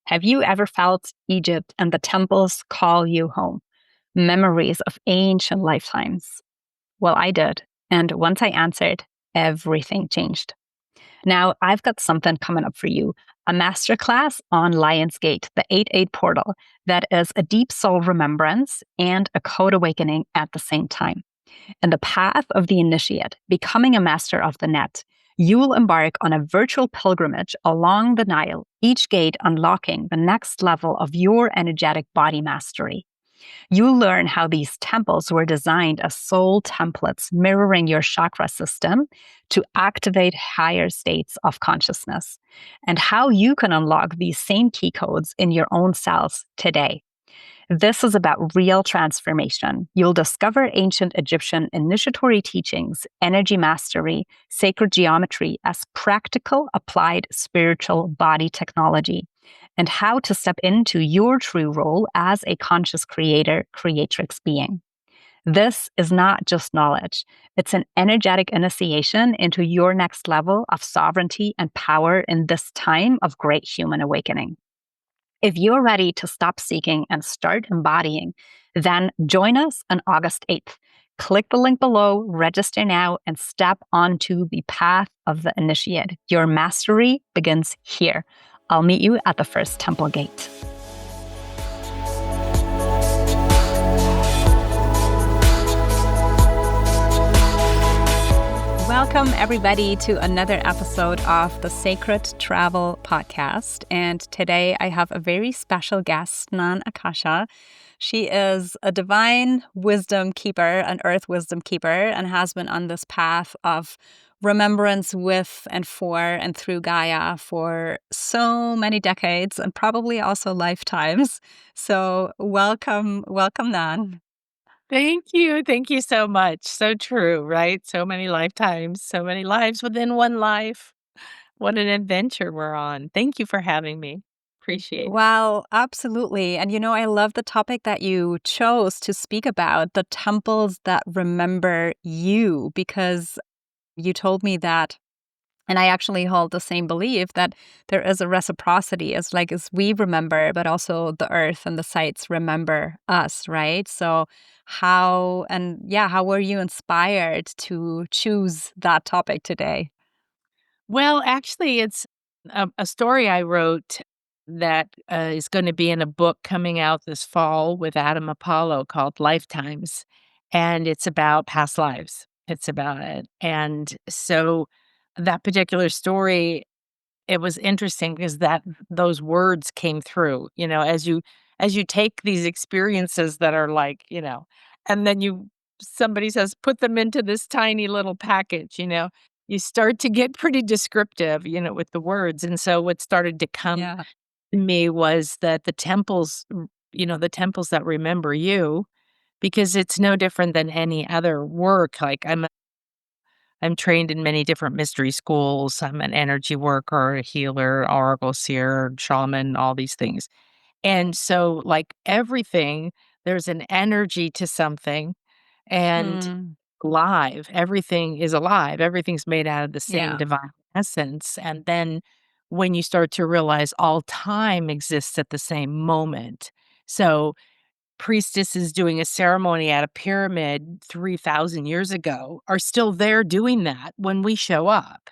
Have you ever felt Egypt and the temples call you home? Memories of ancient lifetimes? Well, I did. And once I answered, everything changed. Now, I've got something coming up for you, a masterclass on Lionsgate, the 8-8 portal, that is a deep soul remembrance and a code awakening at the same time. In the path of the initiate, becoming a master of the net, you will embark on a virtual pilgrimage along the Nile, each gate unlocking the next level of your energetic body mastery. You'll learn how these temples were designed as soul templates mirroring your chakra system to activate higher states of consciousness, and how you can unlock these same key codes in your own selves today. This is about real transformation. You'll discover ancient Egyptian initiatory teachings, energy mastery, sacred geometry as practical, applied spiritual body technology, and how to step into your true role as a conscious creator, creatrix being. This is not just knowledge, it's an energetic initiation into your next level of sovereignty and power in this time of great human awakening. If you're ready to stop seeking and start embodying, then join us on August 8th. Click the link below, register now, and step onto the path of the initiate. Your mastery begins here. I'll meet you at the first temple gate. Welcome, everybody, to another episode of the Sacred Travel Podcast. And today I have a very special guest, Nan Akasha. She is a divine wisdom keeper, an earth wisdom keeper, and has been on this path of remembrance with and for and through Gaia for so many decades and probably also lifetimes. So welcome, Nan. Thank you. Thank you so much. So true, right? So many lifetimes, so many lives within one life. What an adventure we're on. Thank you for having me. Appreciate it. Well, absolutely. And I love the topic that you chose to speak about, the temples that remember you, because you told me that, and I actually hold the same belief that there is a reciprocity as we remember, but also the earth and the sites remember us, right? So how were you inspired to choose that topic today? Well, actually, it's a story I wrote that is going to be in a book coming out this fall with Adam Apollo called Lifetimes. And it's about past lives. It's about it. And so that particular story, it was interesting because those words came through, as you take these experiences that are like, and then somebody says, "Put them into this tiny little package," you start to get pretty descriptive, with the words. And so what started to come Yeah. to me was that the temples that remember you, because it's no different than any other work. Like I'm trained in many different mystery schools. I'm an energy worker, a healer, oracle seer, shaman, all these things. And so, like everything, there's an energy to something and Mm, everything is alive. Everything's made out of the same yeah. divine essence. And then when you start to realize all time exists at the same moment. So, priestesses doing a ceremony at a pyramid 3,000 years ago are still there doing that when we show up.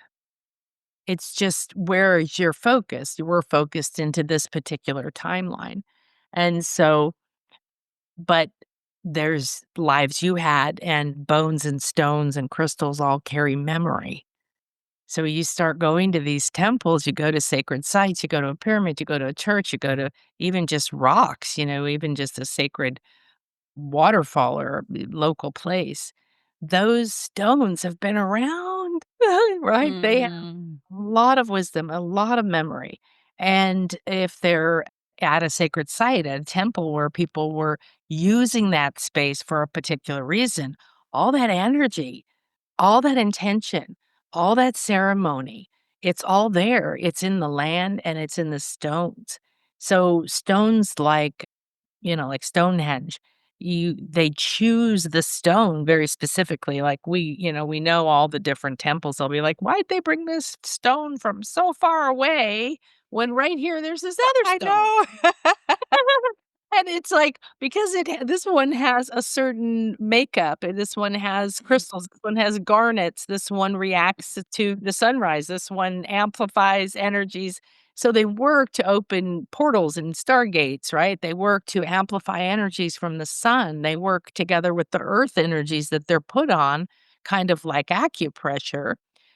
It's just where is your focus? We're focused into this particular timeline. And so, but there's lives you had, and bones and stones and crystals all carry memory. So you start going to these temples, you go to sacred sites, you go to a pyramid, you go to a church, you go to even just rocks, even just a sacred waterfall or a local place. Those stones have been around, right? They have Mm, a lot of wisdom, a lot of memory. And if they're at a sacred site, at a temple where people were using that space for a particular reason, all that energy, all that intention, all that ceremony, it's all there. It's in the land and it's in the stones. So stones like Stonehenge, they choose the stone very specifically. Like we know all the different temples. They'll be like, why'd they bring this stone from so far away when right here there's this other I stone? know. And it's like, because this one has a certain makeup, and this one has crystals, this one has garnets, this one reacts to the sunrise, this one amplifies energies. So they work to open portals and stargates, right? They work to amplify energies from the sun. They work together with the earth energies that they're put on, kind of like acupressure.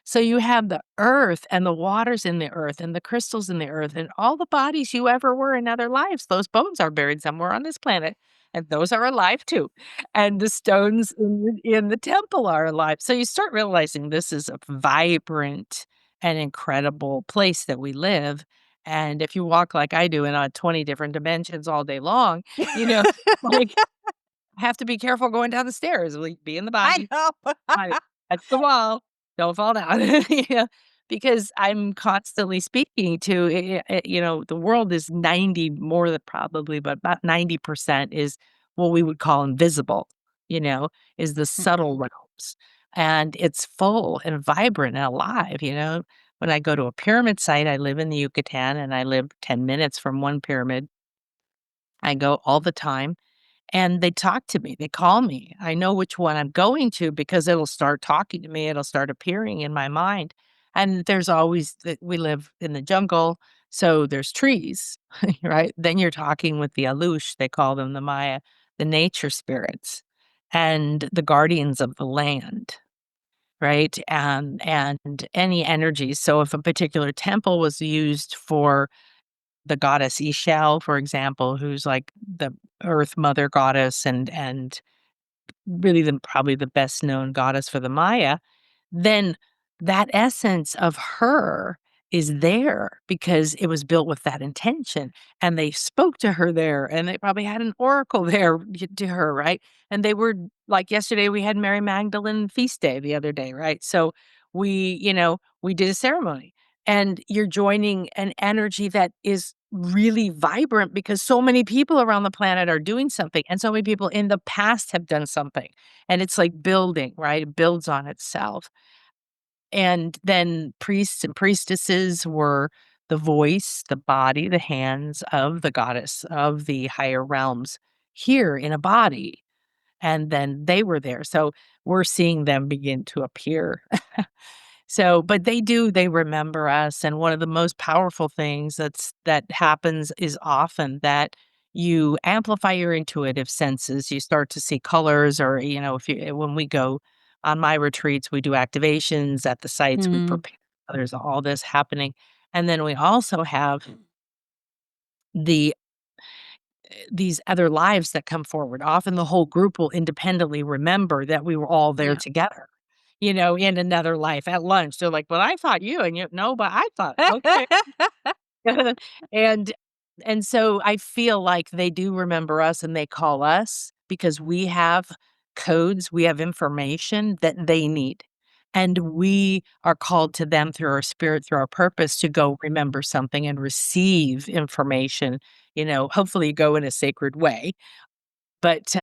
So you have the earth and the waters in the earth and the crystals in the earth and all the bodies you ever were in other lives. Those bones are buried somewhere on this planet, and those are alive too. And the stones in the temple are alive. So you start realizing this is a vibrant and incredible place that we live. And if you walk like I do in 20 different dimensions all day long, you know, like have to be careful going down the stairs. Like, be in the I body. know. Right. Touch the wall. Don't fall down. Yeah, because I'm constantly speaking to the world is 90 more than probably, but about 90% is what we would call invisible, is the subtle realms. And it's full and vibrant and alive. When I go to a pyramid site, I live in the Yucatan and I live 10 minutes from one pyramid. I go all the time. And they talk to me, they call me. I know which one I'm going to because it'll start talking to me, it'll start appearing in my mind. And there's always that we live in the jungle, so there's trees, right? Then you're talking with the Alush, they call them the Maya, the nature spirits and the guardians of the land, right? And any energies. So if a particular temple was used for the goddess Ishel, for example, who's like the earth mother goddess and really probably the best known goddess for the Maya, then that essence of her is there because it was built with that intention. And they spoke to her there, and they probably had an oracle there to her, right? And they were like yesterday, we had Mary Magdalene feast day the other day, right? So we did a ceremony, and you're joining an energy that is really vibrant because so many people around the planet are doing something, and so many people in the past have done something, and it's like building, right? It builds on itself. And then priests and priestesses were the voice, the body, the hands of the goddess of the higher realms here in a body. And then they were there. So we're seeing them begin to appear. So, but they remember us. And one of the most powerful things that happens is often that you amplify your intuitive senses. You start to see colors, or, when we go on my retreats, we do activations at the sites, we Mm. prepare, there's all this happening. And then we also have the these other lives that come forward. Often the whole group will independently remember that we were all there Yeah. together, in another life at lunch. They're like, "Well, I thought you," and you, "No, but I thought," okay. And so I feel like they do remember us and they call us because we have codes, we have information that they need. And we are called to them through our spirit, through our purpose to go remember something and receive information, hopefully go in a sacred way. But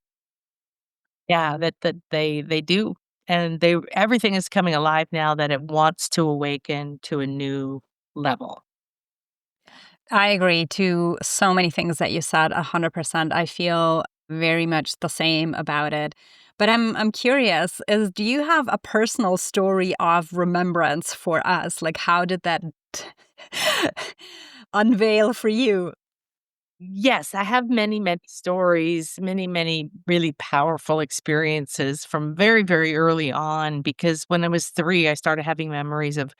yeah, that they do. And everything is coming alive now that it wants to awaken to a new level. I agree to so many things that you said, 100%. I feel very much the same about it. But I'm curious, do you have a personal story of remembrance for us? Like, how did that unveil for you? Yes, I have many, many stories, many, many really powerful experiences from very, very early on. Because when I was 3, I started having memories of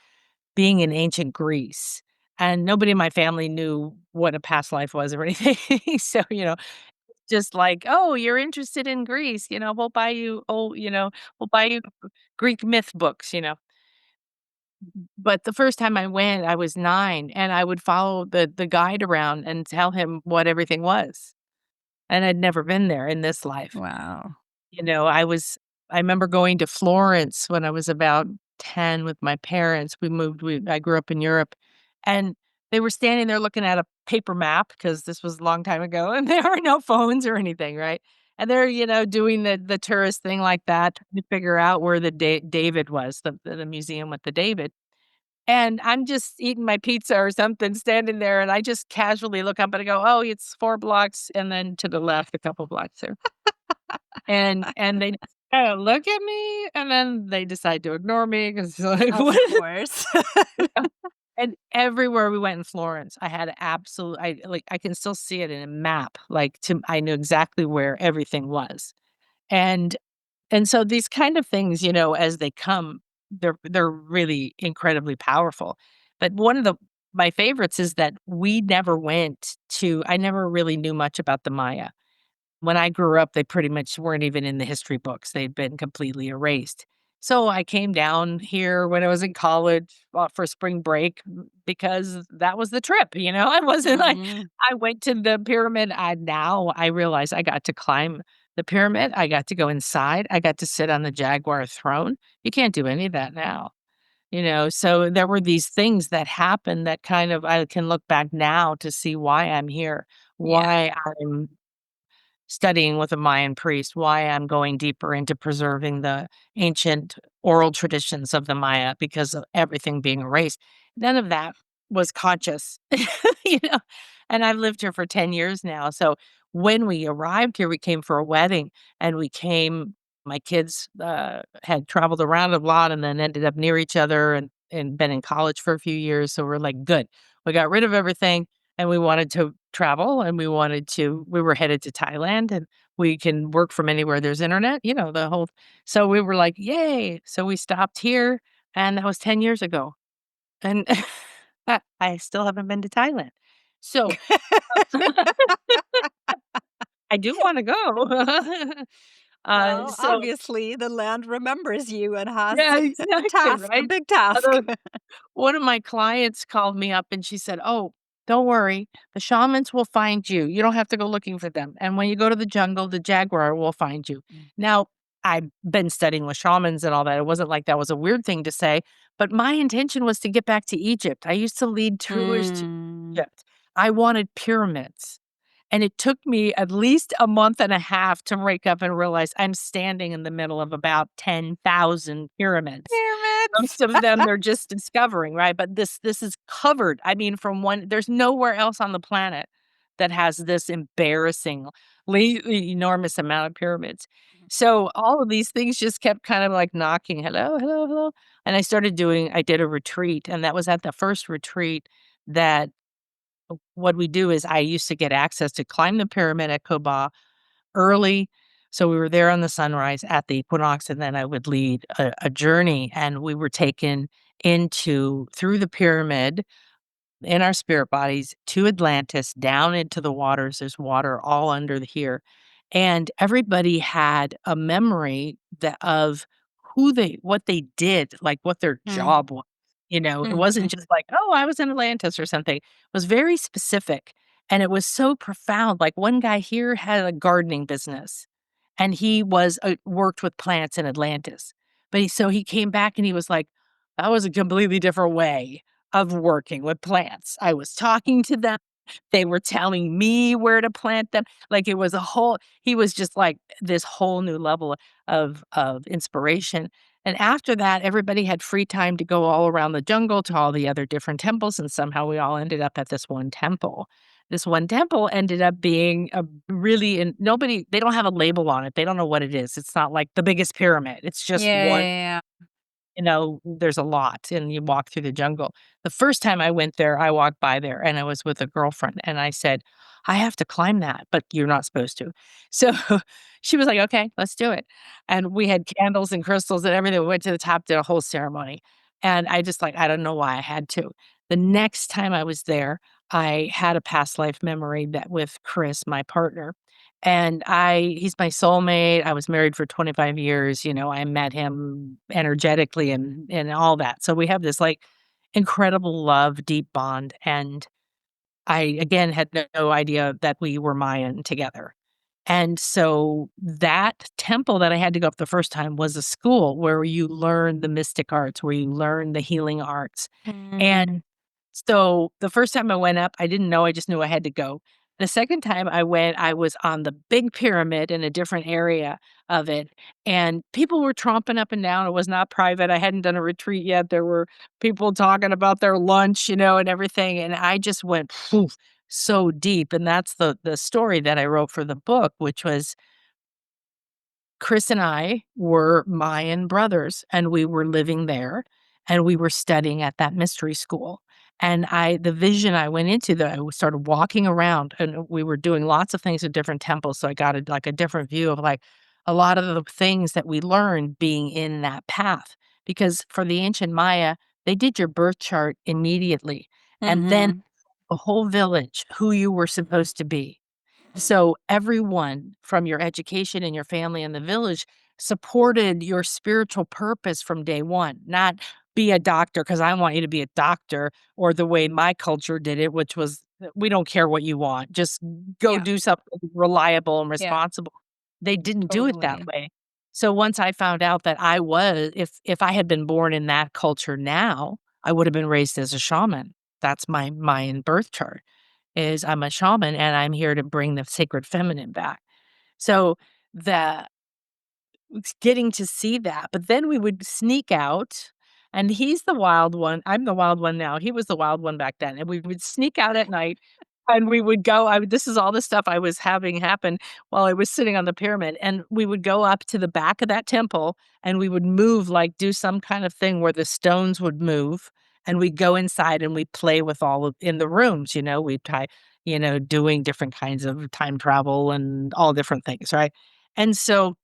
being in ancient Greece, and nobody in my family knew what a past life was or anything. So, just like, "Oh, you're interested in Greece, we'll buy you Greek myth books." But the first time I went, I was 9, and I would follow the guide around and tell him what everything was, and I'd never been there in this life. Wow. I remember going to Florence when I was about 10 with my parents. I grew up in Europe, and they were standing there looking at a paper map because this was a long time ago, and there were no phones or anything, right? And they're, doing the tourist thing like that, trying to figure out where the David was, the museum with the David. And I'm just eating my pizza or something, standing there, and I just casually look up and I go, "Oh, it's 4 blocks, and then to the left a couple blocks there." And they kinda look at me, and then they decide to ignore me 'cause like, Of "What?" course. And everywhere we went in Florence, I had I can still see it in a map, I knew exactly where everything was. And and so these kind of things, as they come, they're really incredibly powerful. But one of my favorites is that I never really knew much about the Maya. When I grew up, they pretty much weren't even in the history books. They'd been completely erased. So I came down here when I was in college, for spring break because that was the trip, I wasn't like Mhm. I went to the pyramid. Now I realize I got to climb the pyramid. I got to go inside. I got to sit on the Jaguar throne. You can't do any of that now. So there were these things that happened that kind of I can look back now to see why I'm here, Yeah. why I'm studying with a Mayan priest, why I'm going deeper into preserving the ancient oral traditions of the Maya because of everything being erased. None of that was conscious, you know. And I've lived here for 10 years now. So when we arrived here, we came for a wedding and my kids had traveled around a lot and then ended up near each other and been in college for a few years. So we're like, good. We got rid of everything and we wanted to travel and we were headed to Thailand and we can work from anywhere there's internet, so we were like, "Yay." So we stopped here and that was 10 years ago. And I still haven't been to Thailand. So I do wanna go. Well, So obviously, the land remembers you and has yeah, a exactly, task, a right? big task. Although one of my clients called me up and she said, "Oh, don't worry. The shamans will find you. You don't have to go looking for them. And when you go to the jungle, the jaguar will find you." Mm. Now, I've been studying with shamans and all that. It wasn't like that was a weird thing to say, but my intention was to get back to Egypt. I used to lead tours to Mm. Egypt. I wanted pyramids. And it took me at least a month and a half to wake up and realize I'm standing in the middle of about 10,000 pyramids. Pyramids. Most of them they're just discovering, right? But this is covered. I mean, there's nowhere else on the planet that has this embarrassingly enormous amount of pyramids. So all of these things just kept kind of like knocking, "Hello, hello, hello." And I did a retreat, and that was at the first retreat that what we do is I used to get access to climb the pyramid at Koba early. So we were there on the sunrise at the equinox, and then I would lead a journey, and we were taken through the pyramid in our spirit bodies to Atlantis, down into the waters. There's water all under here. And everybody had a memory of what they did, like what their Mm. job was. It wasn't Mhm. just like, oh, I was in Atlantis or something. It was very specific. And it was so profound. Like one guy here had a gardening business and he worked with plants in Atlantis. So he came back and he was like, that was a completely different way of working with plants. I was talking to them. They were telling me where to plant them. Like it was he was just like this whole new level of inspiration. And after that, everybody had free time to go all around the jungle to all the other different temples. And somehow we all ended up at this one temple. This one temple ended up being and they don't have a label on it. They don't know what it is. It's not like the biggest pyramid. It's Yeah, just one yeah, yeah. there's a lot and you walk through the jungle. The first time I went there, I walked by there and I was with a girlfriend and I said, I have to climb that, but you're not supposed to. So she was like, okay, let's do it. And we had candles and crystals and everything. We went to the top, did a whole ceremony. And I don't know why I had to. The next time I was there, I had a past life memory that with Chris, my partner, and he's my soulmate. I was married for 25 years, I met him energetically and all that. So we have this, like, incredible love, deep bond, and I, again, had no idea that we were Mayan together. And so that temple that I had to go up the first time was a school where you learn the mystic arts, where you learn the healing arts. Mm. And so the first time I went up, I didn't know, I just knew I had to go. The second time I went, I was on the big pyramid in a different area of it, and people were tromping up and down. It was not private. I hadn't done a retreat yet. There were people talking about their lunch, and everything, and I just went phew, so deep, and that's the story that I wrote for the book, which was Chris and I were Mayan brothers, and we were living there, and we were studying at that mystery school. And the vision I went into, that I started walking around, and we were doing lots of things at different temples. So I got a different view of like a lot of the things that we learned being in that path. Because for the ancient Maya, they did your birth chart immediately, and then Mhm. a whole village who you were supposed to be. So everyone from your education and your family and the village supported your spiritual purpose from day one, not be a doctor because I want you to be a doctor, or the way my culture did it, which was we don't care what you want, just go Yeah. do something reliable and Yeah. responsible. They didn't do it that Totally. way. So once I found out that I was, if I had been born in that culture now, I would have been raised as a shaman. That's my Mayan birth chart, is I'm a shaman and I'm here to bring the sacred feminine back. So the it's getting to see that, but then we would sneak out, and he's the wild one. I'm the wild one now. He was the wild one back then, and we would sneak out at night, and we would go. This is all the stuff I was having happen while I was sitting on the pyramid, and we would go up to the back of that temple, and we would move, like do some kind of thing where the stones would move, and we'd go inside and we'd play with all of in the rooms. We'd try, doing different kinds of time travel and all different things, right? And so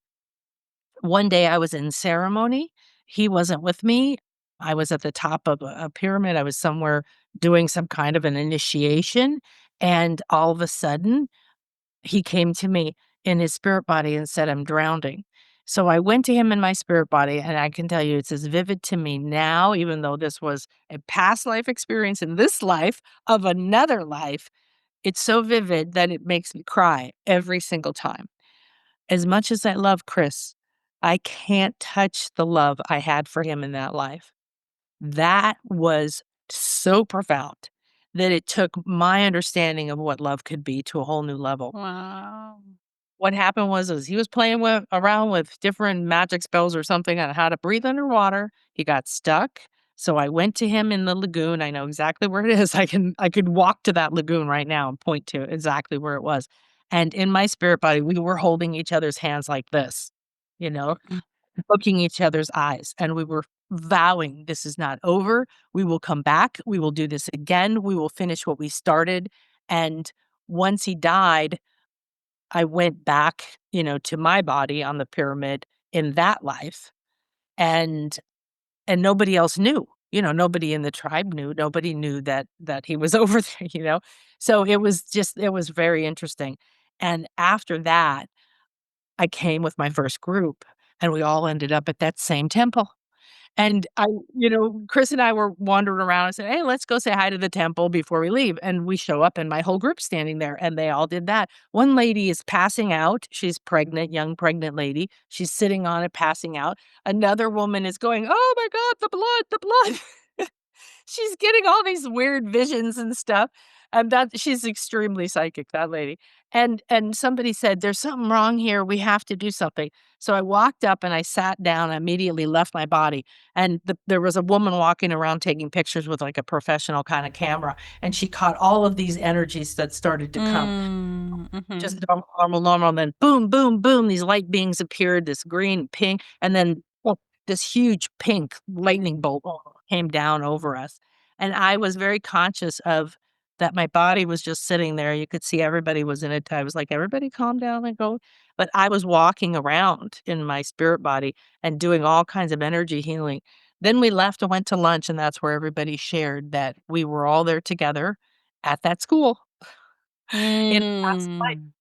one day I was in ceremony. He wasn't with me. I was at the top of a pyramid. I was somewhere doing some kind of an initiation. And all of a sudden, he came to me in his spirit body and said, I'm drowning. So I went to him in my spirit body, and I can tell you it's as vivid to me now, even though this was a past life experience in this life of another life. It's so vivid that it makes me cry every single time. As much as I love Chris, I can't touch the love I had for him in that life. That was so profound that it took my understanding of what love could be to a whole new level. Wow. What happened was he was playing around with different magic spells or something on how to breathe underwater. He got stuck. So I went to him in the lagoon. I know exactly where it is. I could walk to that lagoon right now and point to exactly where it was. And in my spirit body, we were holding each other's hands like this, you know, looking each other's eyes. And we were vowing, this is not over. We will come back. We will do this again. We will finish what we started. And once he died, I went back, to my body on the pyramid in that life, and nobody else knew. Nobody in the tribe knew. Nobody knew that he was over there. So it was very interesting. And after that, I came with my first group, and we all ended up at that same temple. And Chris and I were wandering around and said, "Hey, let's go say hi to the temple before we leave." And we show up and my whole group's standing there and they all did that. One lady is passing out. She's pregnant, young pregnant lady. She's sitting on it, passing out. Another woman is going, "Oh my God, the blood, the blood." She's getting all these weird visions and stuff. And that she's extremely psychic, that lady. And somebody said, "There's something wrong here. We have to do something." So I walked up and I sat down. I immediately left my body. And there was a woman walking around taking pictures with like a professional kind of camera. And she caught all of these energies that started to come. Mhm. Just normal, normal, normal, and then boom, boom, boom, these light beings appeared, this green, pink, and then, this huge pink lightning bolt came down over us, and I was very conscious of that my body was just sitting there, you could see everybody was in it, I was like, "Everybody calm down and go," but I was walking around in my spirit body and doing all kinds of energy healing. Then we left and went to lunch, and that's where everybody shared that we were all there together at that school in a past life. Mm.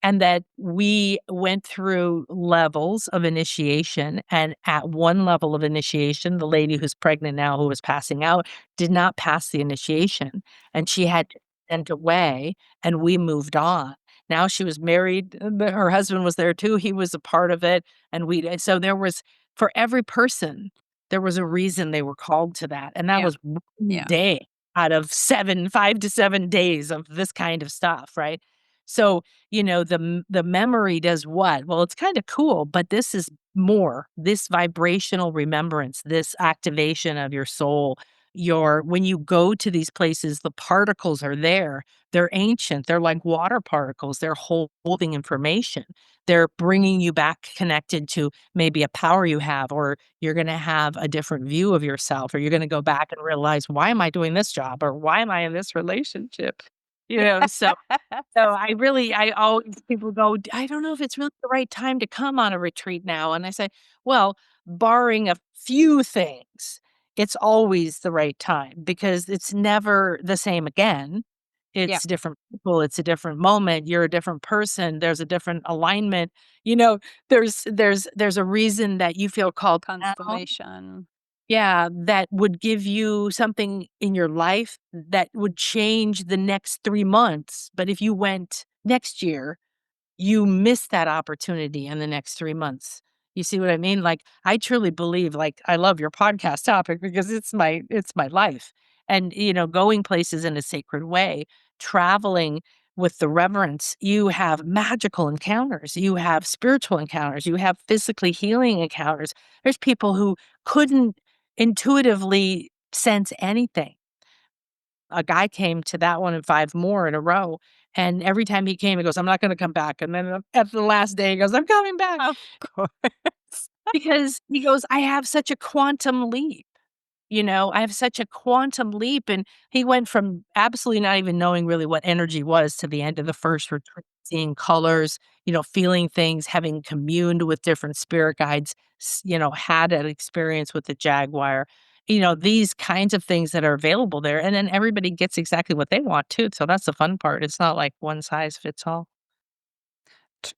And that we went through levels of initiation, and at one level of initiation, the lady who's pregnant now who was passing out did not pass the initiation, and she had to sent away, and we moved on. Now she was married, her husband was there too, he was a part of it, and so there was for every person, there was a reason they were called to that, and that Yeah. was one Yeah. day out of 5 to 7 days of this kind of stuff, right? So, the memory does what? Well, it's kind of cool, but this is more, this vibrational remembrance, this activation of your soul. When you go to these places, the particles are there. They're ancient. They're like water particles. They're holding information. They're bringing you back connected to maybe a power you have, or you're going to have a different view of yourself, or you're going to go back and realize, why am I doing this job? Or why am I in this relationship? So I always, people go, I don't know if it's really the right time to come on a retreat now. And I say, well, barring a few things, it's always the right time because it's never the same again. Yeah. It's different people, it's a different moment, you're a different person, there's a different alignment. You know, there's a reason that you feel called now. Constellation. Yeah, that would give you something in your life that would change the next 3 months, but if you went next year, you miss that opportunity in the next 3 months. You see what I mean? Like, I truly believe, like, I love your podcast topic because it's my life. And, going places in a sacred way, traveling with the reverence, you have magical encounters, you have spiritual encounters, you have physically healing encounters. There's people who couldn't intuitively sense anything. A guy came to that one and 5 more in a row, and every time he came, he goes, "I'm not gonna come back," and then at the last day, he goes, "I'm coming back," Of course. because he goes, "I have such a quantum leap." I have such a quantum leap, and he went from absolutely not even knowing really what energy was to the end of the first retreat, seeing colors, feeling things, having communed with different spirit guides, had an experience with the Jaguar, these kinds of things that are available there, and then everybody gets exactly what they want too, so that's the fun part. It's not like one size fits all.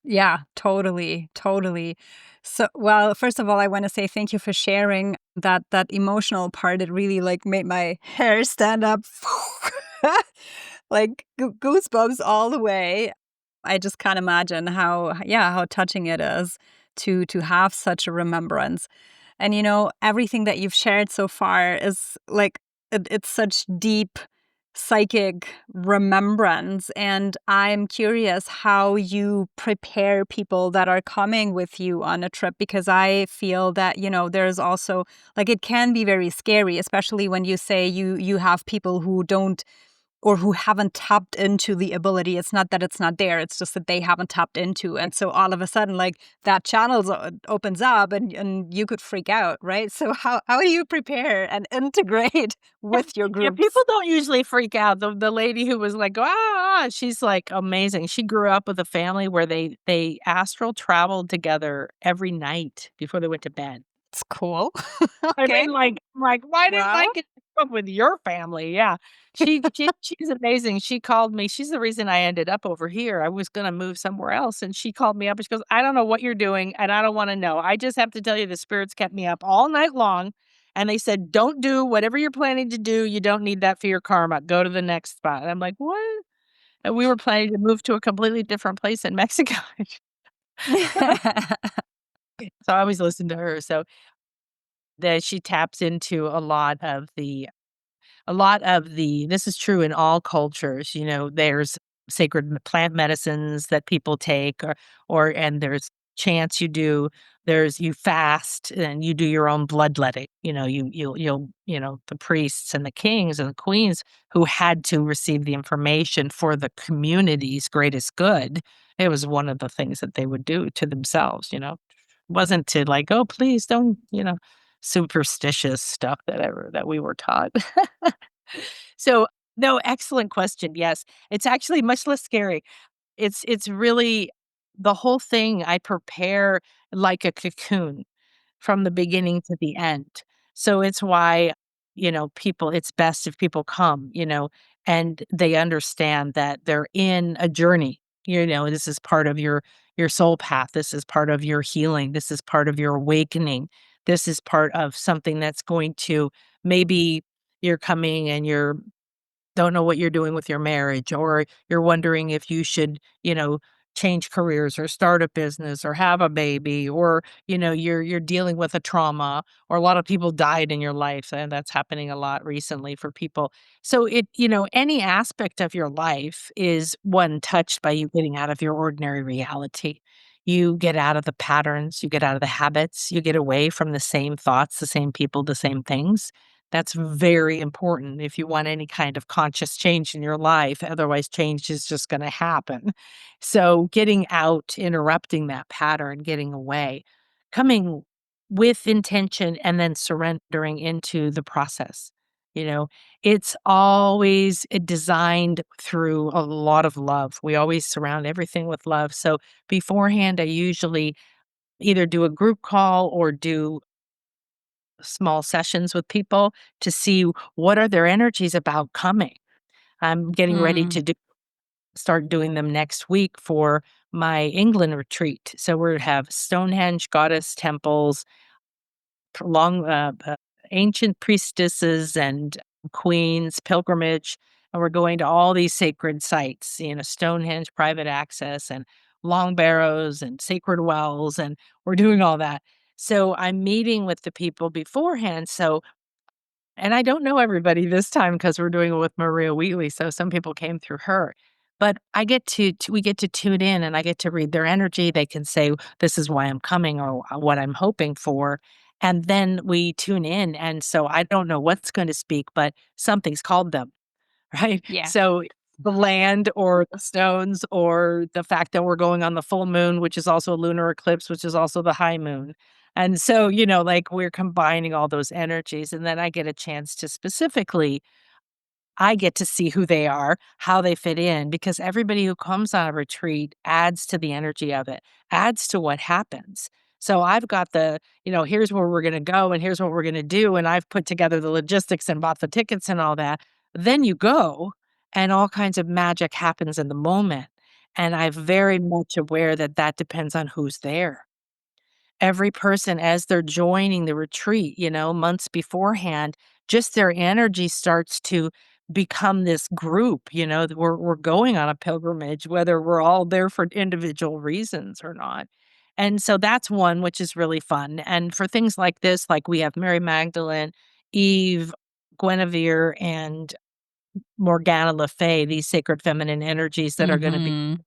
Yeah, totally, totally. So, well, first of all, I want to say thank you for sharing that emotional part. It really like made my hair stand up, like goosebumps all the way. I just can't imagine how touching it is to have such a remembrance. And everything that you've shared so far is like it's such deep psychic remembrance. And I'm curious how you prepare people that are coming with you on a trip, because I feel that, there's also like it can be very scary, especially when you say you have people who don't or who haven't tapped into the ability. It's not that it's not there, it's just that they haven't tapped into. And so all of a sudden, like that channel opens up and you could freak out, right? So how do you prepare and integrate with your Yeah, groups? people don't usually freak out. The lady who was like, "Ah," she's, like, amazing. She grew up with a family where they astral traveled together every night before they went to bed. It's cool. I Okay. mean, like, I'm like, "Why didn't Wow. I get to grow up with your family?" Yeah. She's amazing. She called me. She's the reason I ended up over here. I was gonna move somewhere else, and she called me up, and she goes, "I don't know what you're doing, and I don't wanna know. I just have to tell you the spirits kept me up all night long, and they said, 'Don't do whatever you're planning to do. You don't need that for your karma. Go to the next spot.'" And I'm like, "What?" And we were planning to move to a completely different place in Mexico. So I always listen to her. So that she taps into a lot of the this is true in all cultures, there's sacred plant medicines that people take, and there's chants you do, you fast and you do your own bloodletting, the priests and the kings and the queens who had to receive the information for the community's greatest good. It was one of the things that they would do to themselves, wasn't to like, "Oh, please don't," superstitious stuff that we were taught. So, no, excellent question, yes. It's actually much less scary. It's really the whole thing I prepare like a cocoon from the beginning to the end. So it's why, people it's best if people come, and they understand that they're in a journey. This is part of your soul path. This is part of your healing. This is part of your awakening. This is part of something that's going to maybe you're coming and you're don't know what you're doing with your marriage, or you're wondering if you should, change careers or start a business or have a baby, or, you're dealing with a trauma, or a lot of people died in your life, and that's happening a lot recently for people. So any aspect of your life is one touched by you getting out of your ordinary reality. You get out of the patterns, you get out of the habits, you get away from the same thoughts, the same people, the same things. That's very important if you want any kind of conscious change in your life. Otherwise, change is just going to happen. So, getting out, interrupting that pattern, getting away, coming with intention, and then surrendering into the process. You know, it's always designed through a lot of love. We always surround everything with love. So, beforehand, I usually either do a group call or do small sessions with people to see what are their energies about coming. I'm getting ready Mm. to start doing them next week for my England retreat. So we're to have Stonehenge goddess temples, long ancient priestesses and queens pilgrimage, and we're going to all these sacred sites, Stonehenge private access, and long barrows and sacred wells, and we're doing all that. So I'm meeting with the people beforehand. And I don't know everybody this time because we're doing it with Maria Wheatley, so some people came through her. But I get we get to tune in, and I get to read their energy. They can say, "This is why I'm coming," or what I'm hoping for. And then we tune in. And so I don't know what's going to speak, but something's called them. Right? Yeah. So, the land or the stones or the fact that we're going on the full moon, which is also a lunar eclipse, which is also the high moon. And so, like, we're combining all those energies, and then I get a chance to specifically I get to see who they are, how they fit in, because everybody who comes on a retreat adds to the energy of it, adds to what happens. So I've got here's where we're going to go and here's what we're going to do. And I've put together the logistics and bought the tickets and all that. Then you go and all kinds of magic happens in the moment. And I'm very much aware that that depends on who's there. Every person, as they're joining the retreat, months beforehand, just their energy starts to become this group, that we're going on a pilgrimage, whether we're all there for individual reasons or not. And so that's one which is really fun. And for things like this, like we have Mary Magdalene, Eve, Guinevere, and Morgana Le Fay, these sacred feminine energies that are going to be Mhm.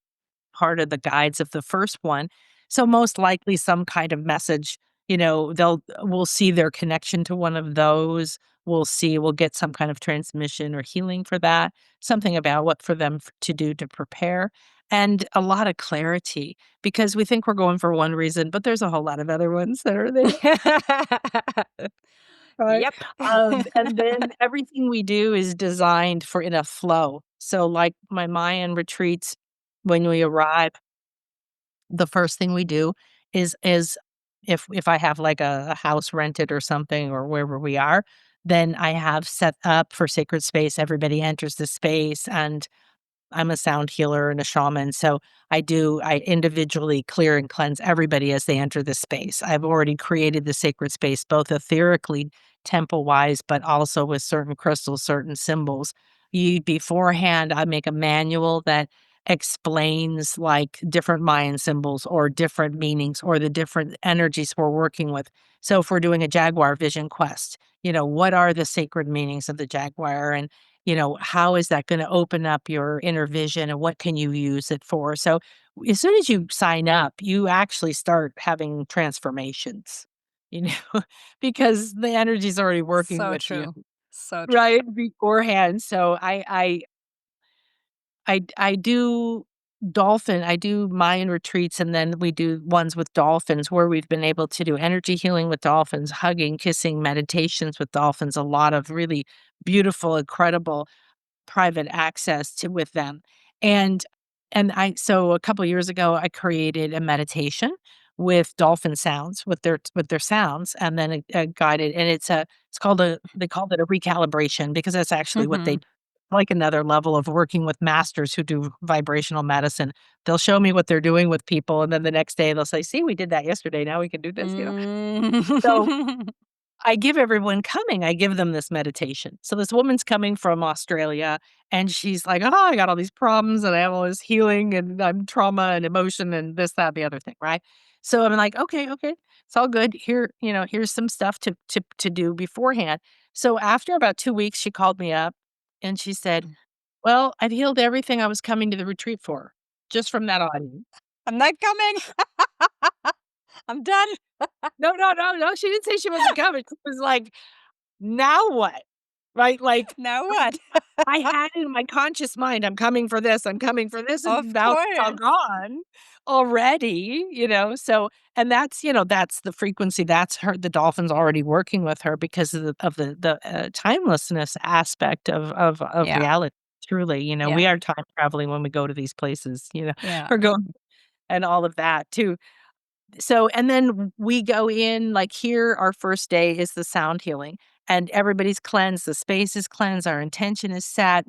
part of the guides of the first one. So most likely some kind of message, we'll see their connection to one of those. We'll get some kind of transmission or healing for that, something about what for them to do to prepare, and a lot of clarity because we think we're going for one reason, but there's a whole lot of other ones that are there. Right. Yep. And then everything we do is designed for in a flow. So like my Mayan retreats, when we arrive, the first thing we do is if I have like a house rented or something or wherever we are, then I have set up for sacred space. Everybody enters the space, and I'm a sound healer and a shaman, so I individually clear and cleanse everybody as they enter the space. I've already created the sacred space, both etherically, temple-wise, but also with certain crystals, certain symbols. Beforehand, I make a manual that explains, like, different Mayan symbols or different meanings or the different energies we're working with. So if we're doing a Jaguar vision quest, what are the sacred meanings of the Jaguar? And how is that gonna open up your inner vision and what can you use it for? So, as soon as you sign up, you actually start having transformations, you know, because the energy's already working So with you, true. So true. right, beforehand. So, I do I do Mayan retreats, and then we do ones with dolphins where we've been able to do energy healing with dolphins, hugging, kissing, meditations with dolphins, a lot of really beautiful, incredible private access to with them. And I so a couple years ago, I created a meditation with dolphin sounds, with their sounds, and then a guided, and it's called they called it a recalibration because that's actually what they Mhm. do. Like another level of working with masters who do vibrational medicine. They'll show me what they're doing with people, and then the next day they'll say, "See, we did that yesterday. Now we can do this," Mm. So I give everyone coming, I give them this meditation. So this woman's coming from Australia and she's like, "Oh, I got all these problems and I have all this healing and I'm trauma and emotion and this, that, the other thing," right? So I'm like, "Okay, okay. It's all good. Here, here's some stuff to do beforehand." So after about 2 weeks, she called me up and she said, "Well, I've healed everything I was coming to the retreat for, just from that audience." I'm not coming. I'm done. No, no, no, no, she didn't say she wasn't coming. She was like, "Now what?" Right? Like, Now what? I had in my conscious mind, I'm coming for this, Of and now it's all course. gone already, so and that's the frequency, that's her the dolphin's already working with her because of the timelessness aspect of Yeah. reality, truly, Yeah. we are time traveling when we go to these places, Yeah. we're going and all of that too. So and then we go in, like, here, our first day is the sound healing, and everybody's cleansed, the space is cleansed, our intention is set,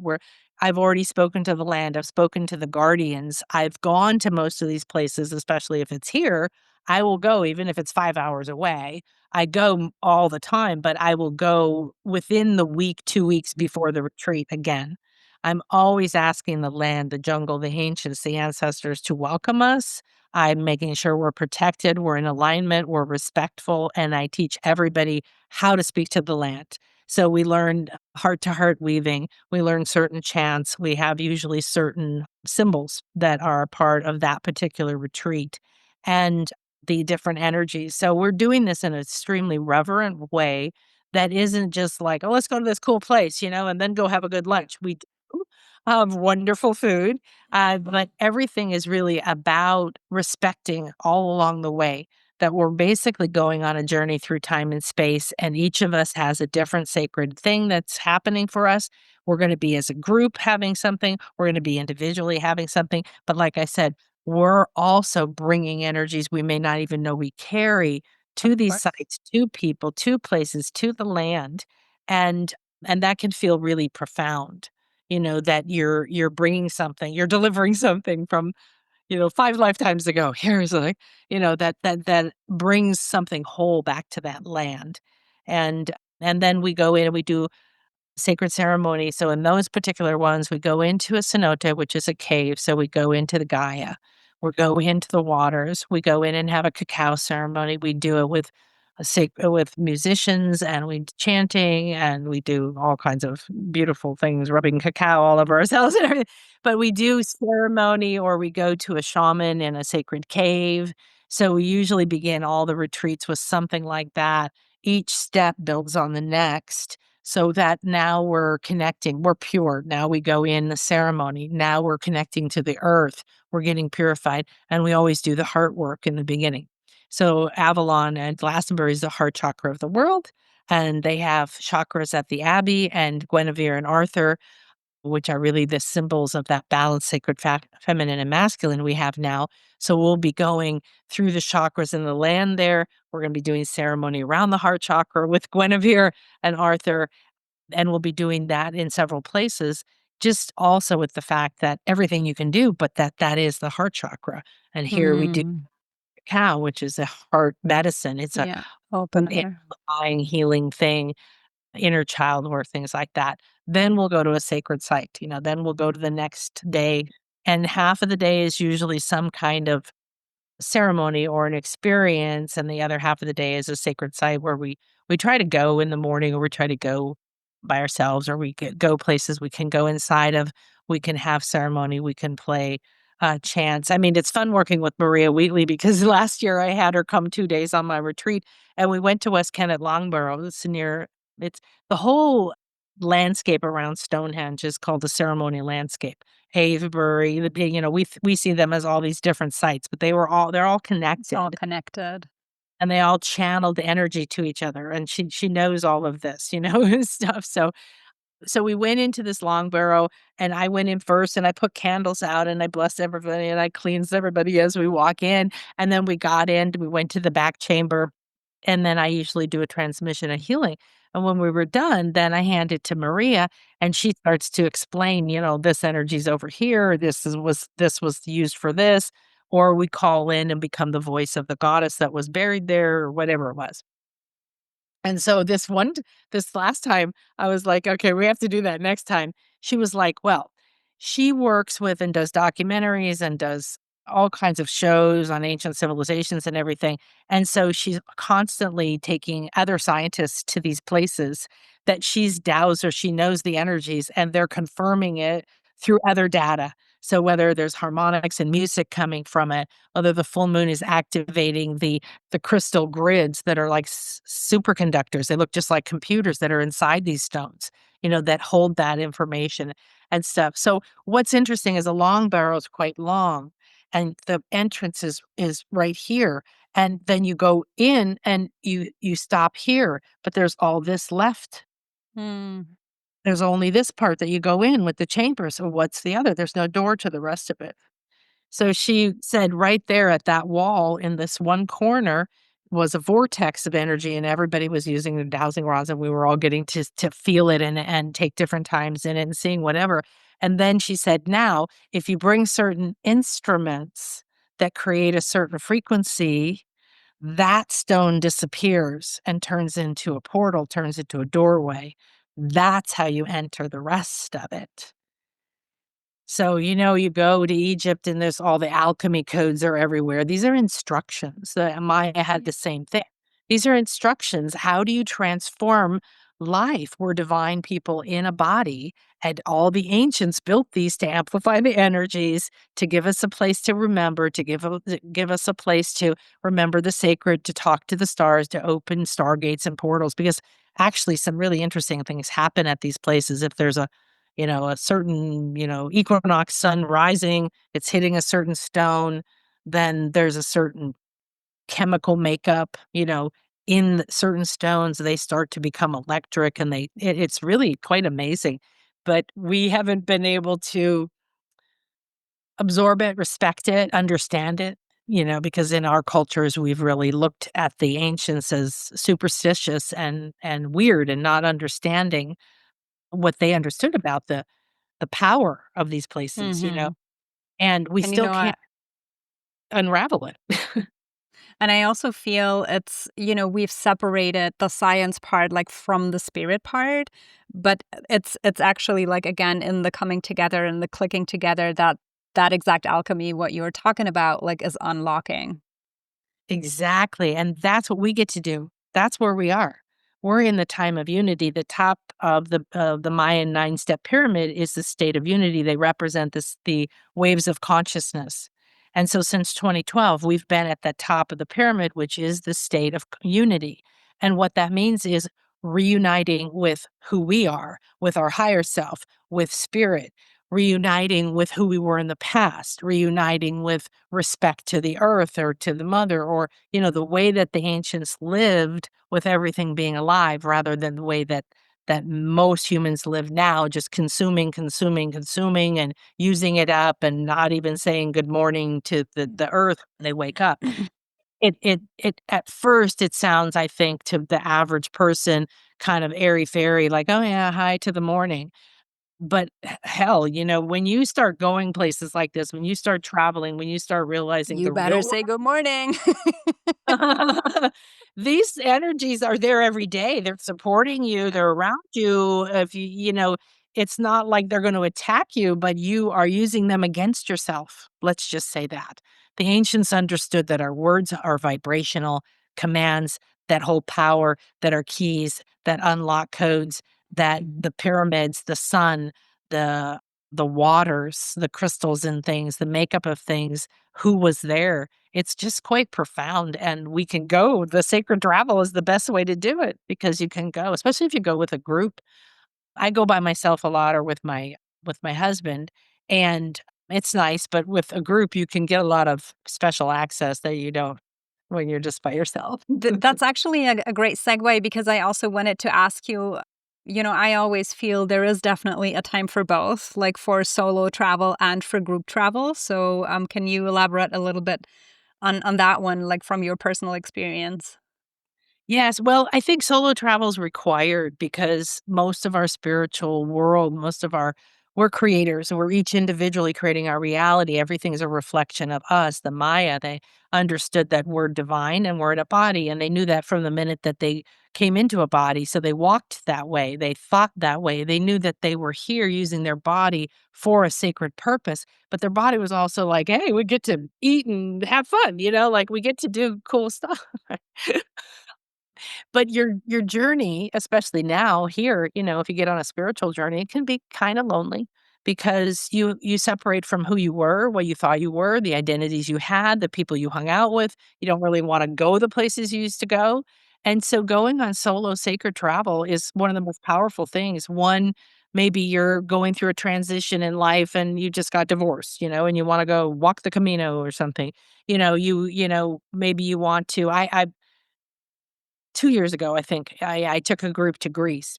I've already spoken to the land, I've spoken to the guardians, I've gone to most of these places, especially if it's here, I will go even if it's 5 hours away. I go all the time, but I will go within the week, 2 weeks before the retreat again. I'm always asking the land, the jungle, the ancients, the ancestors to welcome us. I'm making sure we're protected, we're in alignment, we're respectful, and I teach everybody how to speak to the land. So we learn heart to heart weaving, we learn certain chants, we have usually certain symbols that are a part of that particular retreat and the different energies. So we're doing this in an extremely reverent way that isn't just like, oh, let's go to this cool place, and then go have a good lunch. We do have wonderful food, but everything is really about respecting all along the way that we're basically going on a journey through time and space, and each of us has a different sacred thing that's happening for us. We're going to be as a group having something, we're going to be individually having something. But like I said, we're also bringing energies we may not even know we carry Of to these course. sites, to people, to places, to the land. And and that can feel really profound, that you're bringing something, you're delivering something from, 5 lifetimes ago. Here's like, that brings something whole back to that land. And and then we go in and we do sacred ceremony. So in those particular ones, we go into a cenote, which is a cave. So we go into the Gaia. We go into the waters. We go in and have a cacao ceremony. We do it with with musicians and we chanting and we do all kinds of beautiful things, rubbing cacao all over ourselves and everything. But we do ceremony or we go to a shaman in a sacred cave. So we usually begin all the retreats with something like that. Each step builds on the next so that now we're connecting, we're pure. Now we go in the ceremony. Now we're connecting to the earth. We're getting purified. And we always do the heart work in the beginning. So Avalon and Glastonbury is the heart chakra of the world. And they have chakras at the Abbey, and Guinevere and Arthur, which are really the symbols of that balanced sacred feminine and masculine we have now. So we'll be going through the chakras in the land there. We're going to be doing ceremony around the heart chakra with Guinevere and Arthur, and we'll be doing that in several places. Just also with the fact that everything you can do, but that is the heart chakra. And here we do Mm. cacao, which is a heart medicine. It's a Yeah. an Opener. amplifying, healing thing, inner child work, things like that. Then we'll go to a sacred site, then we'll go to the next day. And half of the day is usually some kind of ceremony or an experience, and the other half of the day is a sacred site where we try to go in the morning, or we try to go by ourselves, or we go places we can go inside of. We can have ceremony, we can play chants. I mean, it's fun working with Maria Wheatley because last year I had her come 2 days on my retreat, and we went to West Kent at Loughborough. It's the whole landscape around Stonehenge is called the ceremony landscape. Avebury, we see them as all these different sites, but they're all It's all connected, connected. and they all channeled energy to each other, and she knows all of this, and stuff. So we went into this long barrow, and I went in first, and I put candles out, and I blessed everybody, and I cleansed everybody as we walk in, and then we got in, we went to the back chamber, and then I usually do a transmission of healing. And when we were done, then I hand it to Maria and she starts to explain, this energy's over here. This was used for this. Or we call in and become the voice of the goddess that was buried there or whatever it was. And so this last time, I was like, "Okay, we have to do that next time." She was like, "Well," she works with and does documentaries and does all kinds of shows on ancient civilizations and everything, and so she's constantly taking other scientists to these places that she's dowsed or she knows the energies, and they're confirming it through other data. So whether there's harmonics and music coming from it, whether the full moon is activating the crystal grids that are like superconductors. They look just like computers that are inside these stones, that hold that information and stuff. So what's interesting is a long barrel is quite long, and the entrance is right here. And then you go in and you stop here, but there's all this left. Mm. There's only this part that you go in with the chamber. So what's the other? There's no door to the rest of it. So she said right there at that wall in this one corner was a vortex of energy, and everybody was using their dowsing rods, and we were all getting to feel it and take different times in it and seeing whatever. And then she said, now, if you bring certain instruments that create a certain frequency, that stone disappears and turns into a portal, turns into a doorway. That's how you enter the rest of it. So, you go to Egypt and there's all the alchemy codes are everywhere. These are instructions. Maya had the same thing. These are instructions. How do you transform life? We're divine people in a body, and all the ancients built these to amplify the energies, to give us a place to remember, give us a place to remember the sacred, to talk to the stars, to open stargates and portals. Because actually, some really interesting things happen at these places. If there's a certain, equinox sun rising, it's hitting a certain stone, then there's a certain chemical makeup, in certain stones, they start to become electric and it's really quite amazing. But we haven't been able to absorb it, respect it, understand it, because in our cultures we've really looked at the ancients as superstitious and weird and not understanding what they understood about the power of these places, Mhm. and we And still can't unravel it. I also feel it's, we've separated the science part like from the spirit part, but it's actually like again in the coming together and the clicking together that that exact alchemy what you were talking about like is unlocking. Exactly, and that's what we get to do. That's where we are. We're in the time of unity. The top of the Mayan 9-step pyramid is the state of unity. They represent the waves of consciousness. And so since 2012, we've been at the top of the pyramid, which is the state of unity. And what that means is reuniting with who we are, with our higher self, with spirit, reuniting with who we were in the past, reuniting with respect to the earth or to the mother, or the way that the ancients lived with everything being alive, rather than the way that most humans live now, just consuming, consuming, consuming, and using it up, and not even saying good morning to the earth when they wake up. It at first it sounds, I think, to the average person kind of airy fairy, like, oh yeah, hi to the morning. But hell, when you start going places like this, when you start traveling, when you start realizing You the better real say good morning. world, these energies are there every day. They're supporting you, they're around you. If it's not like they're going to attack you, but you are using them against yourself. Let's just say that. The ancients understood that our words are vibrational commands that hold power, that are keys, that unlock codes, that the pyramids, the sun, the the waters, the crystals and things, the makeup of things, who was there. It's just quite profound, and we can go. The sacred travel is the best way to do it because you can go, especially if you go with a group. I go by myself a lot or with my husband, and it's nice, but with a group you can get a lot of special access that you don't when you're just by yourself. That's actually a great segue because I also wanted to ask you, I always feel there is definitely a time for both, like for solo travel and for group travel. So, can you elaborate a little bit on that one, like from your personal experience? Yes, well, I think solo travel is required because most of our spiritual world, most of our we're creators. We're each individually creating our reality. Everything is a reflection of us, the Maya. They understood that we're divine and we're in a body, and they knew that from the minute that they came into a body. So they walked that way. They thought that way. They knew that they were here using their body for a sacred purpose, but their body was also like, hey, we get to eat and have fun, like we get to do cool stuff. But your journey, especially now here, if you get on a spiritual journey, it can be kinda lonely because you separate from who you were, what you thought you were, the identities you had, the people you hung out with. You don't really wanna go the places you used to go. And so going on solo sacred travel is one of the most powerful things. One, maybe you're going through a transition in life and you just got divorced, and you wanna go walk the Camino or something. Maybe you want to. I 2 years ago, I think, I took a group to Greece,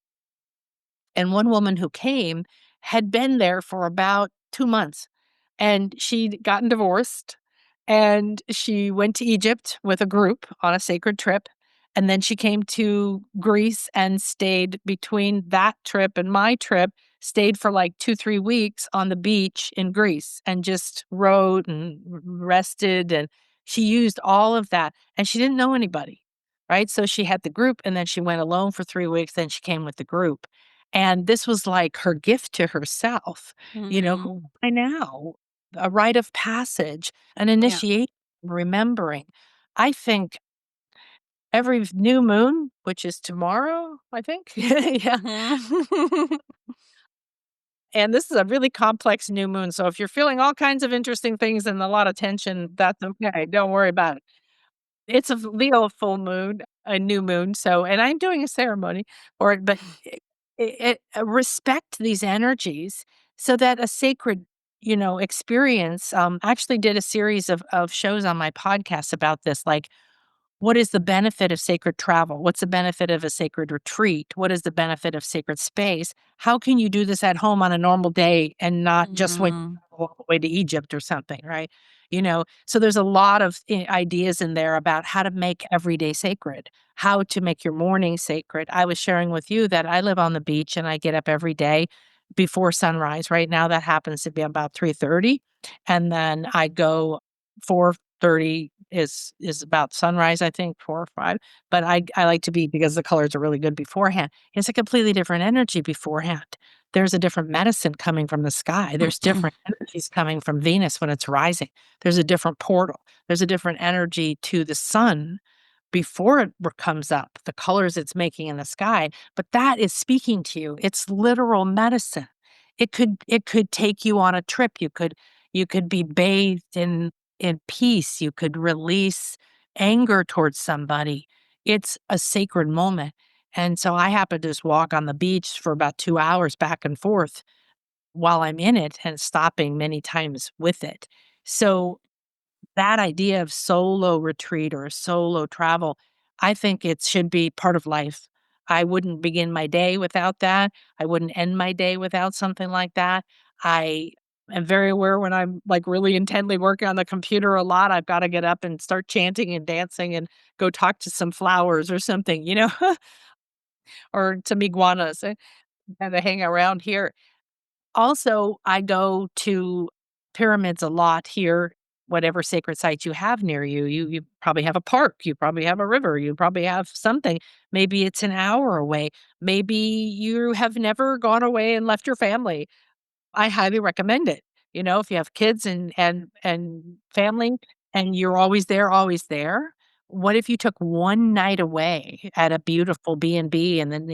and one woman who came had been there for about 2 months, and she'd gotten divorced, and she went to Egypt with a group on a sacred trip, and then she came to Greece and stayed between that trip and my trip, stayed for, like, 2, 3 weeks on the beach in Greece and just rode and rested, and she used all of that, and she didn't know anybody, right? So she had the group, and then she went alone for 3 weeks, then she came with the group. And this was like her gift to herself. Who Mm. am I now? A rite of passage, an Yeah. initiation, remembering. I think every new moon, which is tomorrow, I think. Yeah. Mhm. And this is a really complex new moon. So if you're feeling all kinds of interesting things and a lot of tension, that's okay. Don't worry about it. It's a Leo full moon, a new moon, and I'm doing a ceremony for it, but respect these energies so that a sacred, experience, actually did a series of shows on my podcast about this, like, what is the benefit of sacred travel? What's the benefit of a sacred retreat? What is the benefit of sacred space? How can you do this at home on a normal day and not just when you Mm. travel all the way to Egypt or something, right? So there's a lot of ideas in there about how to make every day sacred, how to make your morning sacred. I was sharing with you that I live on the beach and I get up every day before sunrise. Right now, that happens to be about 3:30, and then I go 4:30 is about sunrise, I think, 4 or 5, but I like to be because the colors are really good beforehand. It's a completely different energy beforehand. There's a different medicine coming from the sky. There's different energies coming from Venus when it's rising. There's a different portal. There's a different energy to the sun before it comes up, the colors it's making in the sky, but that is speaking to you. It's literal medicine. It could take you on a trip. You could be bathed in peace. You could release anger towards somebody. It's a sacred moment. And so I happen to just walk on the beach for about 2 hours back and forth while I'm in it and stopping many times with it. So that idea of solo retreat or solo travel, I think it should be part of life. I wouldn't begin my day without that. I wouldn't end my day without something like that. I am very aware when I'm like really intently working on the computer a lot, I've got to get up and start chanting and dancing and go talk to some flowers or something, or some iguanas and they hang around here. Also, I go to pyramids a lot here, whatever sacred sites you have near you. You probably have a park, you probably have a river, you probably have something. Maybe it's an hour away. Maybe you have never gone away and left your family. I highly recommend it. If you have kids and family and you're always there, what if you took one night away at a beautiful B&B and then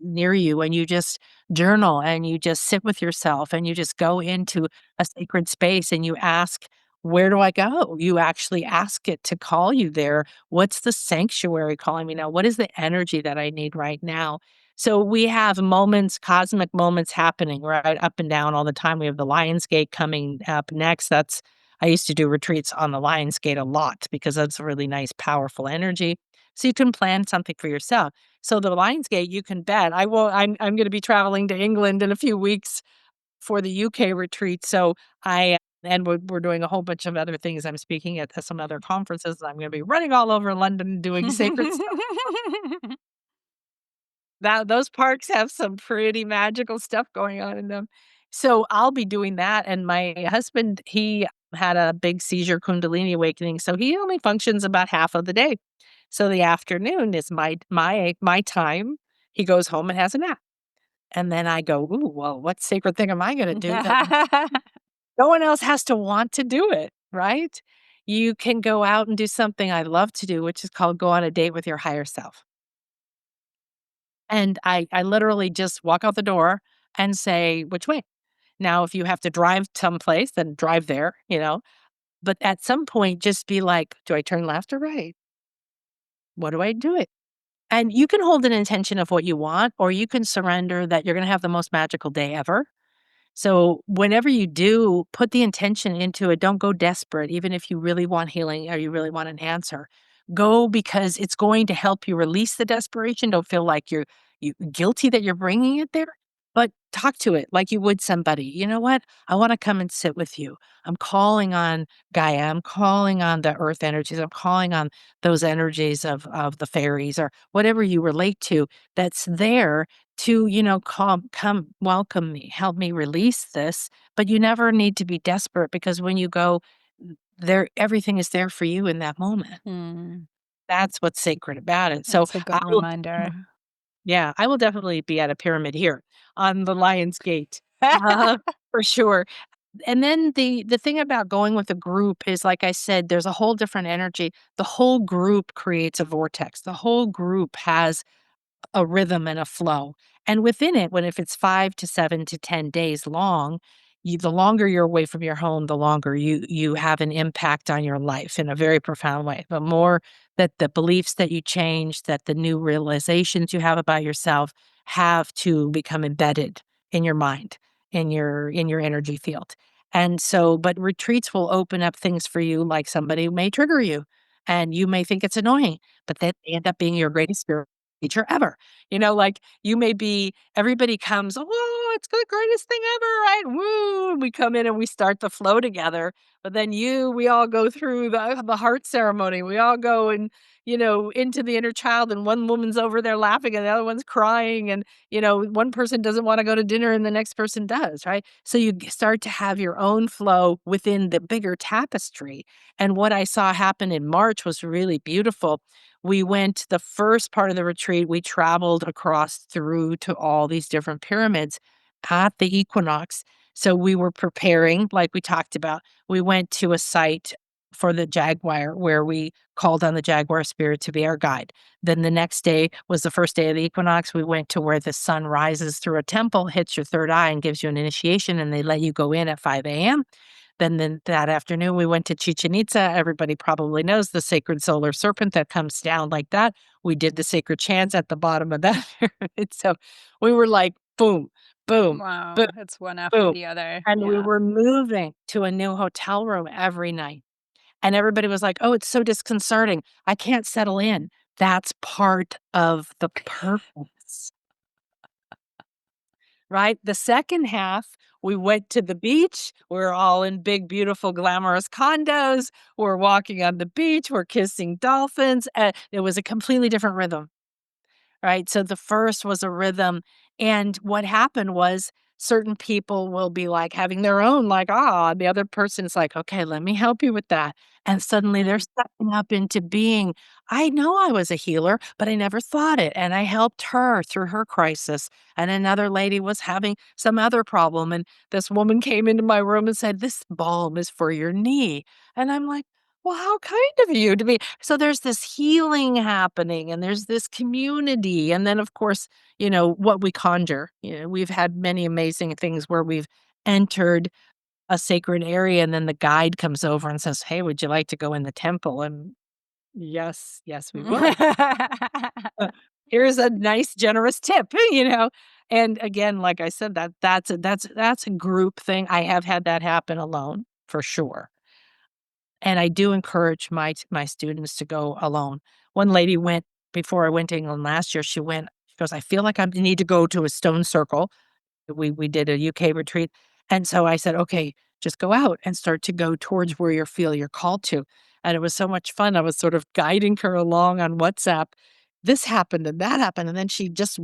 near you and you just journal and you just sit with yourself and you just go into a sacred space and you ask, "Where do I go?" You actually ask it to call you there. What's the sanctuary calling me now? What is the energy that I need right now? So we have moments, cosmic moments happening right up and down all the time. We have the Lion's Gate coming up next. I used to do retreats on the Lion's Gate a lot because that's a really nice, powerful energy. So you can plan something for yourself. So the Lion's Gate, you can bet. I'm going to be traveling to England in a few weeks for the UK retreat. So and we're doing a whole bunch of other things. I'm speaking at some other conferences. I'm going to be running all over London doing sacred. Those parks have some pretty magical stuff going on in them. So I'll be doing that, and my husband, he had a big seizure Kundalini awakening, so he only functions about half of the day. So the afternoon is my time. He goes home and has a nap. And then I go, "Ooh, well, what sacred thing am I gonna do that no one else has to want to do it," right? You can go out and do something I love to do, which is called go on a date with your higher self. And I literally just walk out the door and say, "Which way?" Now, if you have to drive someplace, then drive there, but at some point, just be like, "Do I turn left or right? What do I do it?" And you can hold an intention of what you want, or you can surrender that you're gonna have the most magical day ever. So whenever you do, put the intention into it. Don't go desperate, even if you really want healing or you really want an answer. Go because it's going to help you release the desperation. Don't feel like you guilty that you're bringing it there, but talk to it like you would somebody. You know what? I want to come and sit with you. I'm calling on Gaia. I'm calling on the earth energies. I'm calling on those energies of the fairies or whatever you relate to that's there to, come welcome me, help me release this. But you never need to be desperate because when you go there, everything is there for you in that moment. Mm, That's what's sacred about it. So that's a I good will, reminder. yeah, I will definitely be at a pyramid here on the Lion's Gate, uh, for sure. And then the thing about going with a group is, like I said, there's a whole different energy. The whole group creates a vortex. The whole group has a rhythm and a flow. And within it, when if it's 5 to 7 to 10 days long, the longer you're away from your home, the longer you have an impact on your life in a very profound way. The more that the beliefs that you change, that the new realizations you have about yourself have to become embedded in your mind, in your energy field. And so, but retreats will open up things for you, like somebody may trigger you and you may think it's annoying, but they end up being your greatest spirit teacher ever. Like you may be, everybody comes, oh, it's the greatest thing ever, right? Woo! We come in and we start the flow together. But then we all go through the heart ceremony. We all go and, into the inner child, and one woman's over there laughing and the other one's crying. And, one person doesn't want to go to dinner and the next person does, right? So you start to have your own flow within the bigger tapestry. And what I saw happen in March was really beautiful. We went the first part of the retreat, we traveled across through to all these different pyramids at the equinox. So we were preparing, like we talked about. We went to a site for the Jaguar where we called on the Jaguar spirit to be our guide. Then the next day was the first day of the equinox. We went to where the sun rises through a temple, hits your third eye, and gives you an initiation, and they let you go in at 5 a.m. Then that afternoon, we went to Chichen Itza. Everybody probably knows the sacred solar serpent that comes down like that. We did the sacred chants at the bottom of that pyramid. So we were like, boom, boom, boom, Wow, it's one after boom. the other. And we Yeah. were moving to a new hotel room every night. And everybody was like, oh, it's so disconcerting. I can't settle in. That's part of the purpose. Right? The second half, we went to the beach. We're all in big, beautiful, glamorous condos. We're walking on the beach. We're kissing dolphins. It was a completely different rhythm. Right? So the first was a rhythm, and what happened was certain people will be, like, having their own, like, "Ah," the other person's like, "Okay, let me help you with that," and suddenly they're Mm. stepping up into being, "I know I was a healer, but I never thought it," and I helped her through her crisis, and another lady was having some other problem, and this woman came into my room and said, "This balm is for your knee," and I'm like, well, how kind of you to be. So there's this healing happening and there's this community. And then, of course, what we conjure. We've had many amazing things where we've entered a sacred area and then the guide comes over and says, hey, would you like to go in the temple? And yes, yes, we would. Uh, Here's a nice, generous tip, And again, like I said, that's a group thing. I have had that happen alone for sure. And I do encourage my students to go alone. One lady went before I went to England last year, she goes, "I feel like I need to go to a stone circle." We did a UK retreat, and so I said, "Okay, just go out and start to go towards where you feel you're called to." And it was so much fun. I was sort of guiding her along on WhatsApp. This happened and that happened, and then she just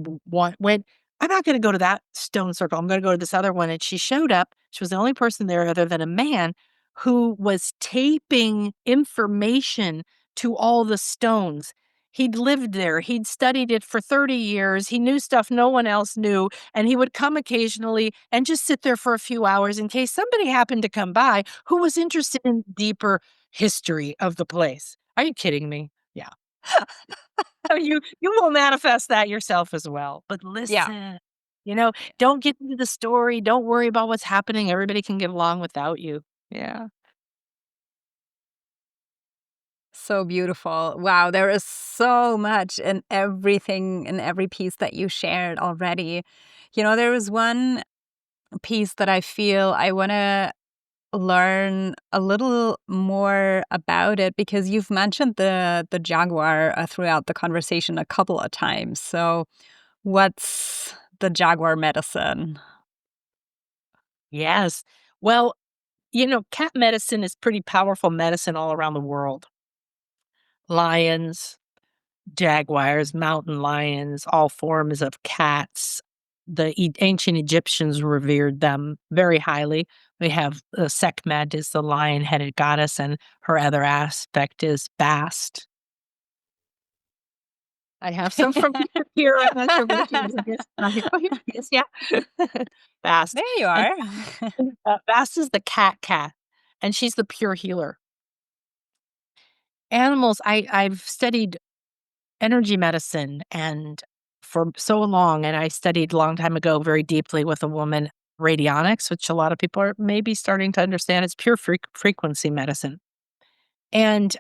went. I'm not going to go to that stone circle. I'm going to go to this other one. And she showed up. She was the only person there other than a man who was taping information to all the stones. He'd lived there. He'd studied it for 30 years. He knew stuff no one else knew. And he would come occasionally and just sit there for a few hours in case somebody happened to come by who was interested in deeper history of the place. Are you kidding me? Yeah. You will manifest that yourself as well. But Yeah. listen, you know, don't get into the story. Don't worry about what's happening. Everybody can get along without you. Yeah. So beautiful. Wow, there is so much in everything, in every piece that you shared already. There was one piece that I feel I want to learn a little more about it because you've mentioned the Jaguar throughout the conversation a couple of times. So, what's the Jaguar medicine? Yes. Well, cat medicine is pretty powerful medicine all around the world. Lions, jaguars, mountain lions, all forms of cats. The ancient Egyptians revered them very highly. We have Sekhmet is the lion-headed goddess, and her other aspect is Bast. I have some from here. I'm not sure which is this. Oh, here it is. Yeah, Bast. There you And are. Bast is the cat, and she's the pure healer. Animals. I've studied energy medicine and for so long, and I studied a long time ago very deeply with a woman, radionics, which a lot of people are maybe starting to understand. It's pure frequency medicine. And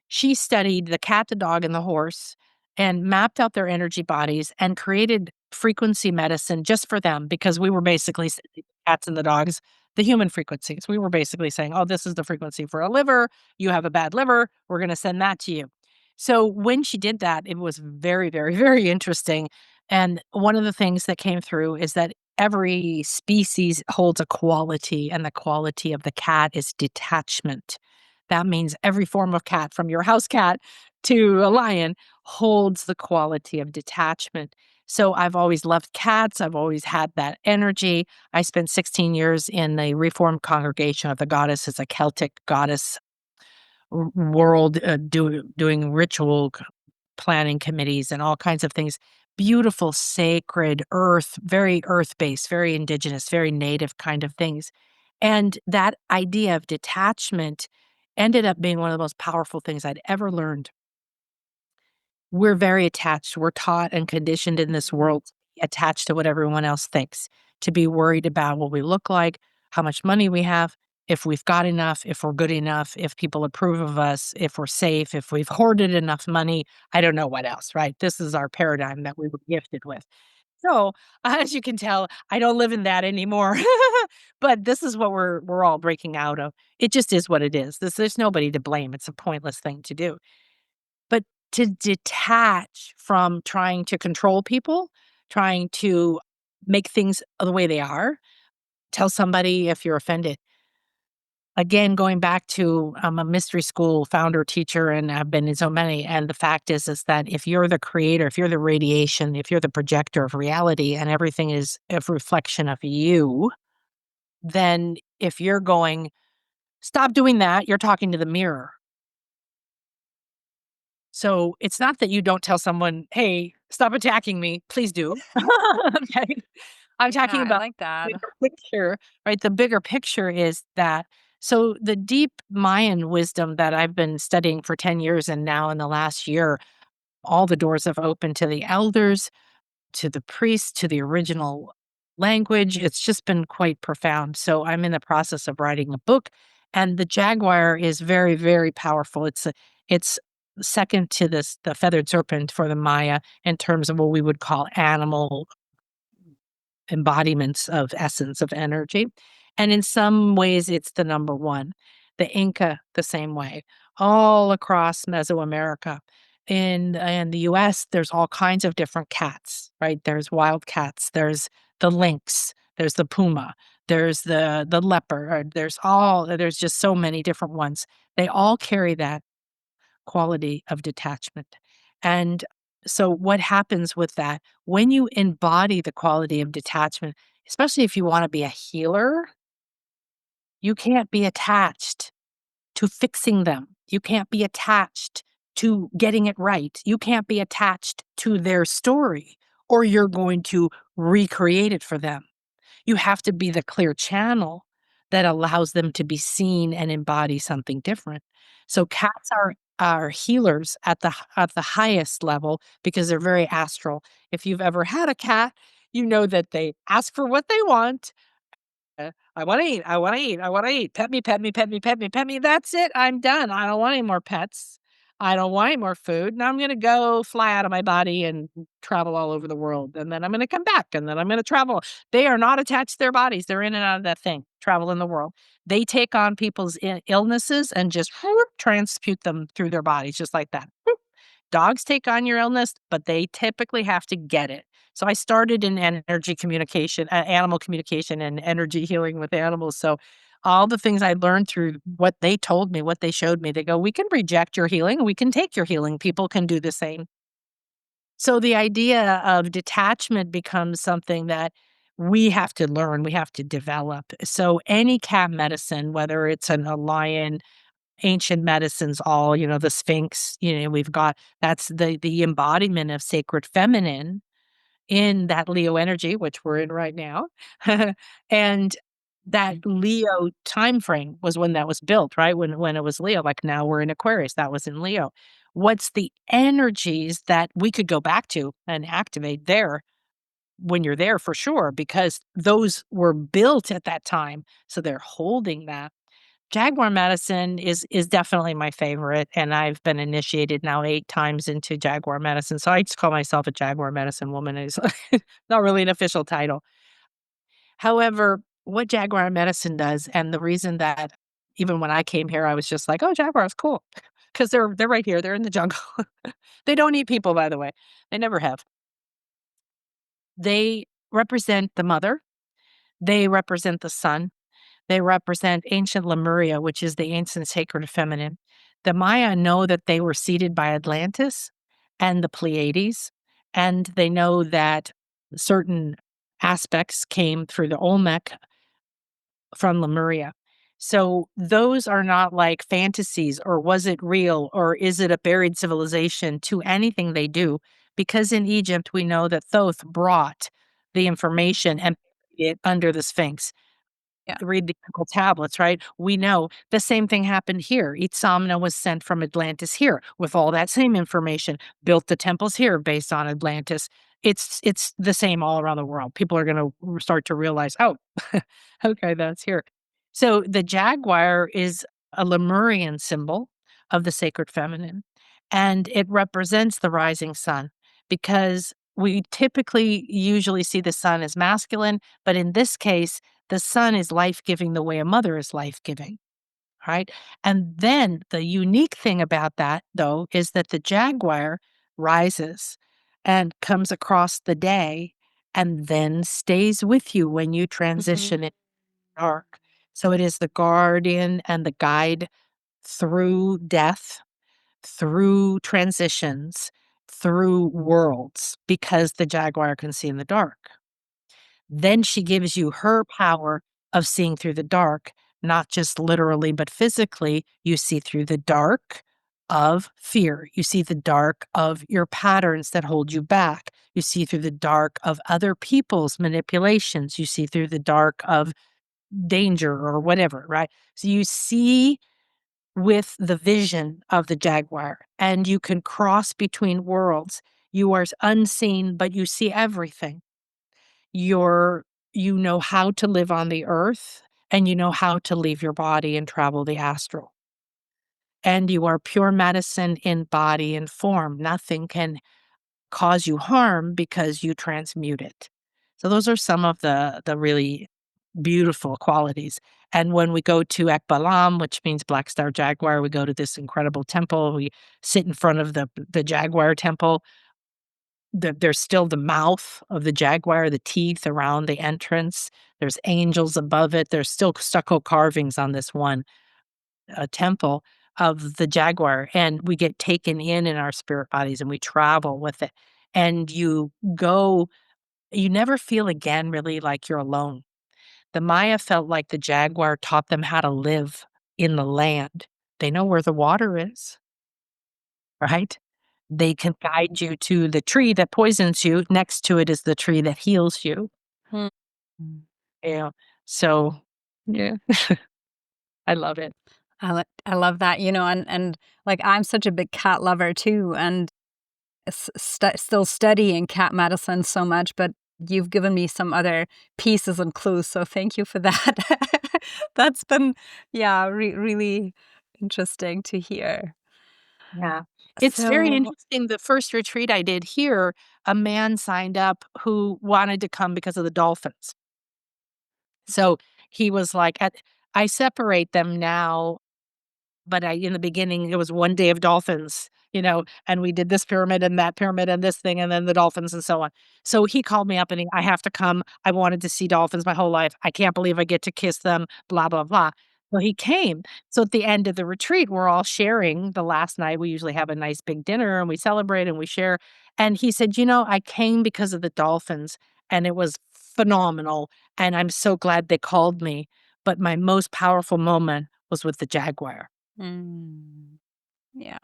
she studied the cat, the dog, and the horse and mapped out their energy bodies and created frequency medicine just for them because we were basically sending the cats and the dogs the human frequencies. We were basically saying, oh, this is the frequency for a liver. You have a bad liver. We're going to send that to you. So when she did that, it was very, very, very interesting. And one of the things that came through is that every species holds a quality, and the quality of the cat is detachment. That means every form of cat, from your house cat to a lion, holds the quality of detachment. So I've always loved cats. I've always had that energy. I spent 16 years in the Reformed congregation of the goddess. It's a Celtic goddess world, doing ritual planning committees and all kinds of things. Beautiful, sacred earth, very earth based, very indigenous, very native kind of things. And that idea of detachment ended up being one of the most powerful things I'd ever learned. We're very attached. We're taught and conditioned in this world to be attached to what everyone else thinks, to be worried about what we look like, how much money we have, if we've got enough, if we're good enough, if people approve of us, if we're safe, if we've hoarded enough money. I don't know what else, right? This is our paradigm that we were gifted with. So, as you can tell, I don't live in that anymore. But this is what we're all breaking out of. It just is what it is. There's nobody to blame. It's a pointless thing to do. But to detach from trying to control people, trying to make things the way they are, tell somebody if you're offended. Again, going back to I'm a mystery school founder, teacher, and I've been in so many. And the fact is that if you're the creator, if you're the radiation, if you're the projector of reality, and everything is a reflection of you, then if you're going, stop doing that, you're talking to the mirror. So it's not that you don't tell someone, "Hey, stop attacking me. Please do." Okay. I'm Yeah, talking I about like that. the bigger picture, right? The bigger picture is that so the deep Mayan wisdom that I've been studying for 10 years and now in the last year, all the doors have opened to the elders, to the priests, to the original language. It's just been quite profound. So I'm in the process of writing a book, and the jaguar is very, very powerful. It's second to the feathered serpent for the Maya in terms of what we would call animal embodiments of essence of energy. And in some ways, it's the number one. The Inca, the same way, all across Mesoamerica. In the US, there's all kinds of different cats, right? There's wild cats, there's the lynx, there's the puma, there's the leopard, there's just so many different ones. They all carry that quality of detachment. And So what happens with that? When you embody the quality of detachment, especially if you want to be a healer, you can't be attached to fixing them. You can't be attached to getting it right. You can't be attached to their story, or you're going to recreate it for them. You have to be the clear channel that allows them to be seen and embody something different. So cats are healers at the highest level because they're very astral. If you've ever had a cat, you know that they ask for what they want. I wanna eat, I wanna eat, I wanna eat. Pet me, pet me, pet me, pet me, pet me. That's it. I'm done. I don't want any more pets. I don't want any more food. Now I'm gonna go fly out of my body and travel all over the world. And then I'm gonna come back and then I'm gonna travel. They are not attached to their bodies. They're in and out of that thing, travel in the world. They take on people's illnesses and just whoop, transmute them through their bodies just like that. Dogs take on your illness, but they typically have to get it. So I started in energy communication, animal communication and energy healing with animals. So all the things I learned through what they told me, what they showed me, they go, we can reject your healing. We can take your healing. People can do the same. So the idea of detachment becomes something that we have to learn, we have to develop. So any cat medicine, whether it's a lion, ancient medicines, all, the Sphinx, we've got that's the embodiment of sacred feminine in that Leo energy, which we're in right now. And that Leo time frame was when that was built, right? When it was Leo, like now we're in Aquarius, that was in Leo. What's the energies that we could go back to and activate there when you're there for sure, because those were built at that time. So they're holding that. Jaguar medicine is definitely my favorite, and I've been initiated now 8 times into Jaguar medicine, so I just call myself a Jaguar medicine woman. It's not really an official title. However, what Jaguar medicine does, and the reason that even when I came here, I was just like, "Oh, Jaguar is cool," because they're right here, they're in the jungle. They don't eat people, by the way. They never have. They represent the mother, they represent the sun, they represent ancient Lemuria, which is the ancient sacred feminine. The Maya know that they were seeded by Atlantis and the Pleiades, and they know that certain aspects came through the Olmec from Lemuria. So those are not like fantasies or was it real or is it a buried civilization to anything they do. Because in Egypt, we know that Thoth brought the information and put it under the Sphinx. Yeah. Read the tablets, right? We know the same thing happened here. Itzamna was sent from Atlantis here with all that same information, built the temples here based on Atlantis. It's the same all around the world. People are going to start to realize, oh, okay, that's here. So the jaguar is a Lemurian symbol of the sacred feminine, and it represents the rising sun because we typically usually see the sun as masculine, but in this case, the sun is life-giving the way a mother is life-giving, right? And then the unique thing about that, though, is that the jaguar rises and comes across the day and then stays with you when you transition in the dark. So it is the guardian and the guide through death, through transitions, through worlds, because the jaguar can see in the dark. Then she gives you her power of seeing through the dark, not just literally, but physically. You see through the dark of fear. You see the dark of your patterns that hold you back. You see through the dark of other people's manipulations. You see through the dark of danger or whatever, right? So you see with the vision of the jaguar and you can cross between worlds. You are unseen, but you see everything. You're you know how to live on the earth and you know how to leave your body and travel the astral. And you are pure medicine in body and form. Nothing can cause you harm because you transmute it. So those are some of the really beautiful qualities. And when we go to Ekbalam, which means Black Star Jaguar, we go to this incredible temple. We sit in front of the Jaguar temple. There's still the mouth of the jaguar, the teeth around the entrance. There's angels above it. There's still stucco carvings on this one temple. of the Jaguar, and we get taken in our spirit bodies, and we travel with it. And you never feel again really like you're alone. The Maya felt like the Jaguar taught them how to live in the land. They know where the water is, right? They can guide you to the tree that poisons you. Next to it is the tree that heals you. Hmm. Yeah. So, yeah, I love it. I love that, and like I'm such a big cat lover too, and still studying cat medicine so much, but you've given me some other pieces and clues, so thank you for that. That's been, yeah, really interesting to hear. Yeah. It's very So, interesting. The first retreat I did here, a man signed up who wanted to come because of the dolphins. So he was like, I separate them now, but in the beginning, it was one day of dolphins, and we did this pyramid and that pyramid and this thing and then the dolphins and so on. So he called me up and I have to come. I wanted to see dolphins my whole life. I can't believe I get to kiss them, blah, blah, blah. So he came. So at the end of the retreat, we're all sharing. The last night, we usually have a nice big dinner and we celebrate and we share. And he said, I came because of the dolphins and it was phenomenal. And I'm so glad they called me. But my most powerful moment was with the Jaguar. mm, yeah,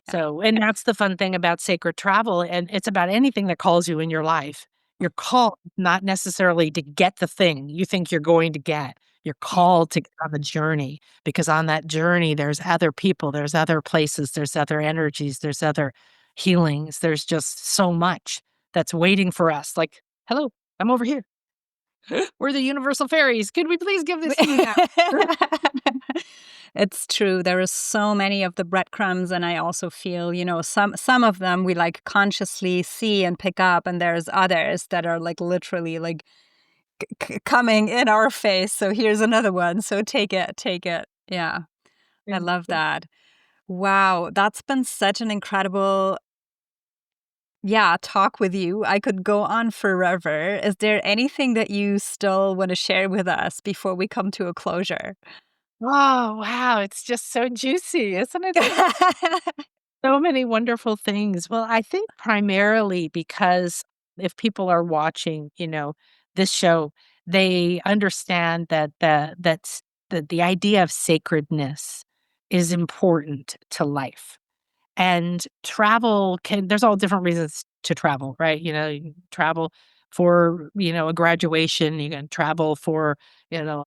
yeah. So, and that's the fun thing about sacred travel, and it's about anything that calls you in your life. You're called not necessarily to get the thing you think you're going to get. You're called to get on the journey because on that journey, there's other people, there's other places, there's other energies, there's other healings. There's just so much that's waiting for us. Like, hello, I'm over here. We're the universal fairies. Could we please give this to you now? It's true. There are so many of the breadcrumbs, and I also feel, some of them we like consciously see and pick up, and there's others that are like literally like coming in our face. So here's another one. So take it, take it. Yeah, I love that. Wow, that's been such an incredible, yeah, talk with you. I could go on forever. Is there anything that you still want to share with us before we come to a closure? Oh, wow. It's just so juicy, isn't it? There's so many wonderful things. Well, I think primarily because if people are watching, this show, they understand that the idea of sacredness is important to life. And travel there's all different reasons to travel, right? You can travel for, a graduation, you can travel for, you know,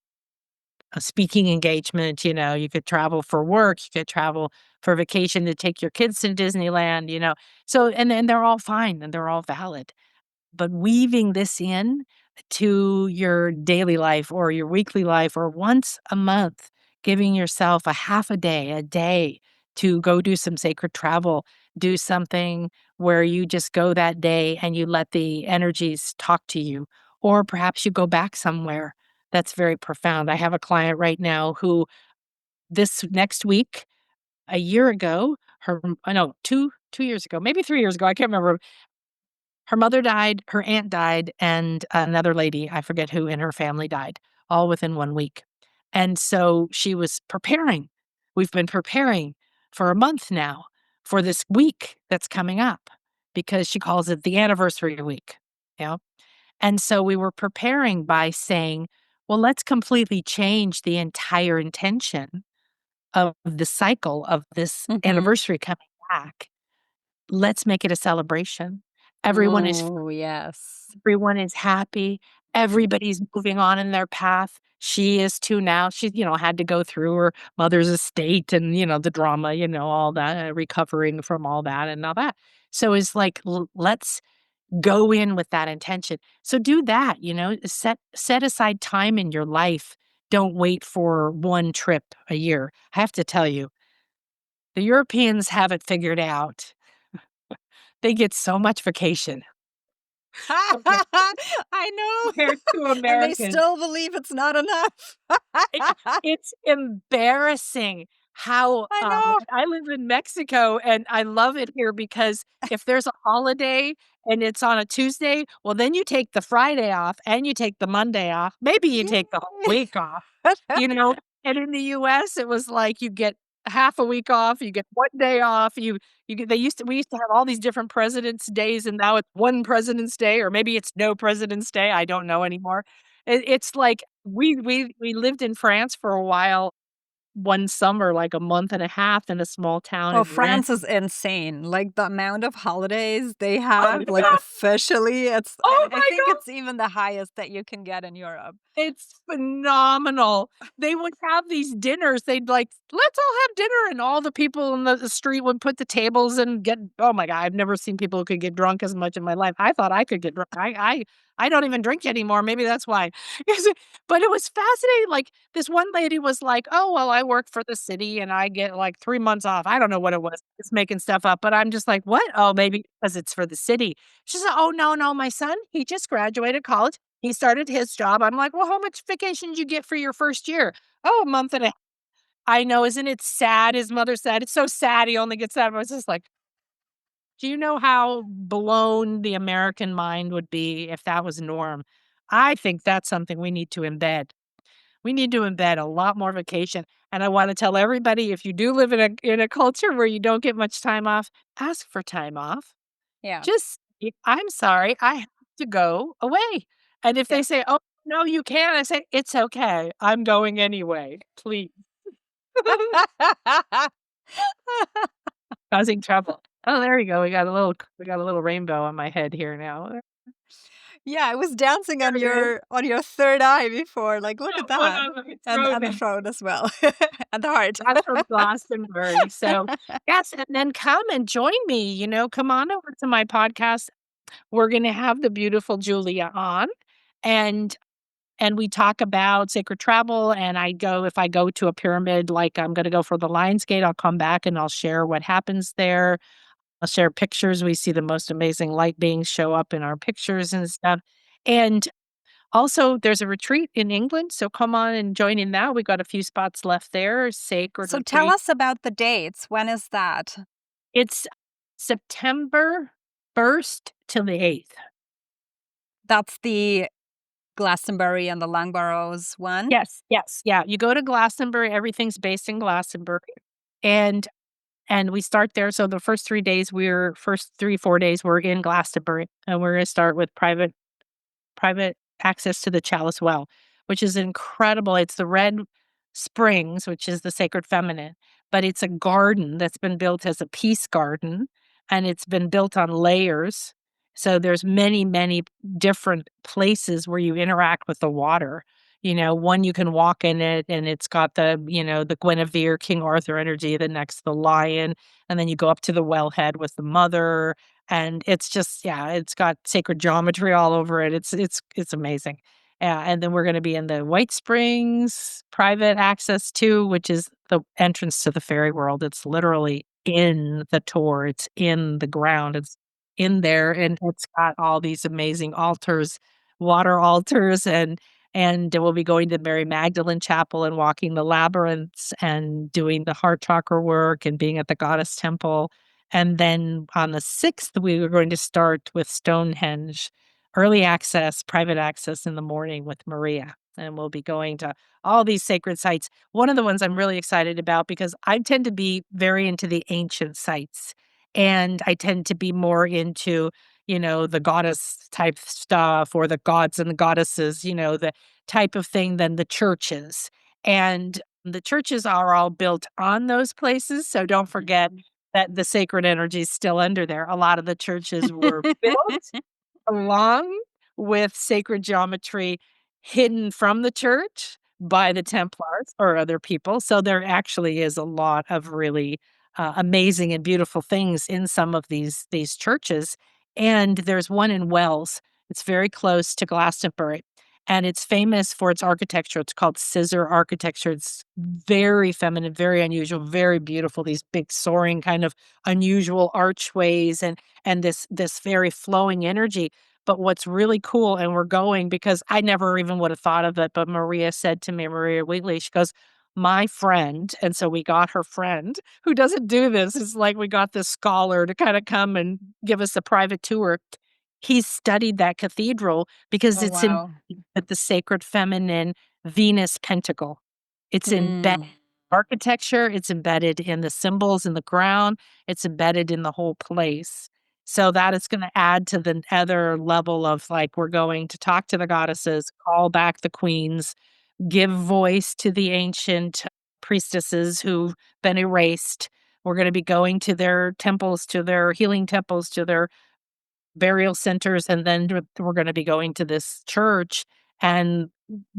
a speaking engagement, you could travel for work, you could travel for vacation to take your kids to Disneyland. So and they're all fine and they're all valid. But weaving this in to your daily life or your weekly life or once a month, giving yourself a half a day to go do some sacred travel, do something where you just go that day and you let the energies talk to you. Or perhaps you go back somewhere. That's very profound. I have a client right now who this next week, a year ago, I know 2 years ago, maybe 3 years ago, I can't remember, her mother died, her aunt died, and another lady, I forget who in her family died, all within 1 week. And so she was preparing. We've been preparing for a month now for this week that's coming up because she calls it the anniversary week. You know? And so we were preparing by saying, well, let's completely change the entire intention of the cycle of this Mhm. anniversary coming back. Let's make it a celebration. Everyone is Oh, yes. Everyone is happy. Everybody's moving on in their path. She is too now. She, had to go through her mother's estate and, the drama, all that, recovering from all that and all that. So it's like, let's go in with that intention. So do that, set aside time in your life. Don't wait for one trip a year. I have to tell you, the Europeans have it figured out. They get so much vacation I know. compared to And they Americans. still believe it's not enough. It's embarrassing how, I know. I live in Mexico, and I love it here because if there's a holiday and it's on a Tuesday, well, then you take the Friday off and you take the Monday off. Maybe you take the whole Yay. week off, you know? And in the US, it was like you get half a week off, you get 1 day off, you get we used to have all these different President's Days, and now it's 1 President's Day, or maybe it's no President's Day, I don't know anymore. It's like we lived in France for a while, one summer, like a month and a half in a small town Oh, in Rennes. France is insane. Like the amount of holidays they Oh, have, like yeah. officially, it's Oh I my think god! it's even the highest that you can get in Europe. It's phenomenal. They would have these dinners, they'd like, "Let's all have dinner," and all the people in the street would put the tables and get oh my god, I've never seen people who could get drunk as much in my life. I thought I could get drunk. I don't even drink anymore, maybe that's why. But it was fascinating, like, this one lady was like, "Oh, well, I work for the city and I get, like, 3 months off." I don't know what it was, just making stuff up, but I'm just like, "What? Oh, maybe because it's for the city." She said, "Oh, no, no, my son, he just graduated college. He started his job." I'm like, "Well, how much vacation did you get for your first year?" "Oh, a month and a." I know, isn't it sad? His mother said, "It's so sad he only gets that." I was just like, do you know how blown the American mind would be if that was norm? I think that's something we need to embed. We need to embed a lot more vacation, and I wanna tell everybody, if you do live in a culture where you don't get much time off, ask for time off. Yeah. Just, "I'm sorry, I have to go away." And if Yeah. they say, "Oh, no, you can't," I say, "It's okay. I'm going anyway. Please." Causing trouble. Oh, there you go. We got a little rainbow on my head here now. Yeah, I was dancing There it is. on your third eye before, like, look at Oh, that. no, my throat And the and throat as well, and the heart. that's from Glastonbury. So, yes, and then come and join me, come on over to my podcast. We're gonna have the beautiful Julia on, and we talk about sacred travel, and if I go to a pyramid, like I'm gonna go for the Lion's Gate, I'll come back and I'll share what happens there. I'll share pictures. We see the most amazing light beings show up in our pictures and stuff. And also, there's a retreat in England, so come on and join in that. We got a few spots left there, sacred So tell retreat. us about the dates. When is that? It's September 1st till the 8th. That's the Glastonbury and the Langbarrows one? Yes, yes, yeah. You go to Glastonbury, everything's based in Glastonbury. And we start there. So the first 3 days, first 3, 4 days, we're in Glastonbury, and we're gonna start with private access to the Chalice Well, which is incredible. It's the Red Springs, which is the sacred feminine, but it's a garden that's been built as a peace garden, and it's been built on layers. So there's many, many different places where you interact with the water. One you can walk in it, and it's got the Guinevere, King Arthur energy. The next, the lion, and then you go up to the wellhead with the mother, and it's just yeah, it's got sacred geometry all over it. It's amazing. Yeah, and then we're gonna be in the White Springs private access too, which is the entrance to the fairy world. It's literally in the tour, it's in the ground, it's in there, and it's got all these amazing altars, water altars, and we'll be going to Mary Magdalene Chapel and walking the labyrinths and doing the heart chakra work and being at the Goddess Temple. And then on the 6th, we were going to start with Stonehenge, early access, private access in the morning with Maria. And we'll be going to all these sacred sites. One of the ones I'm really excited about because I tend to be very into the ancient sites. And I tend to be more into, the goddess type stuff or the gods and the goddesses, the type of thing than the churches. And the churches are all built on those places. So don't forget that the sacred energy is still under there. A lot of the churches were built along with sacred geometry hidden from the church by the Templars or other people. So there actually is a lot of really amazing and beautiful things in some of these churches. And there's one in Wells. It's very close to Glastonbury. And it's famous for its architecture. It's called scissor architecture. It's very feminine, very unusual, very beautiful. These big soaring kind of unusual archways and this very flowing energy. But what's really cool, and we're going because I never even would have thought of it, but Maria said to me, Maria Wheatley, she goes, "My friend," and so we got her friend who doesn't do this. It's like we got this scholar to kind of come and give us a private tour. He's studied that cathedral because Oh, it's in wow. with the sacred feminine Venus pentacle. It's embedded Mm. architecture, it's embedded in the symbols in the ground, it's embedded in the whole place. So that is gonna add to the other level of, like, we're going to talk to the goddesses, call back the queens, give voice to the ancient priestesses who've been erased. We're gonna be going to their temples, to their healing temples, to their burial centers, and then we're gonna be going to this church and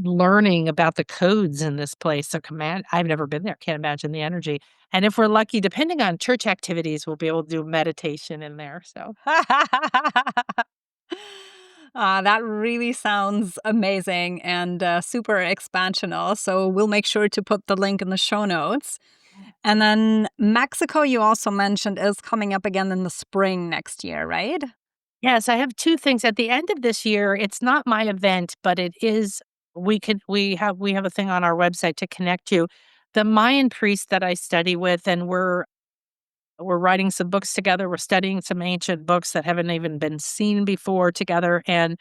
learning about the codes in this place. So command I've never been there, can't imagine the energy. And if we're lucky, depending on church activities, we'll be able to do meditation in there, so That really sounds amazing and super expansional. So we'll make sure to put the link in the show notes. And then Mexico, you also mentioned, is coming up again in the spring next year, right? Yes, I have 2 things. At the end of this year, it's not my event, but it is we have a thing on our website to connect to. The Mayan priest that I study with, and we're writing some books together. We're studying some ancient books that haven't even been seen before together, and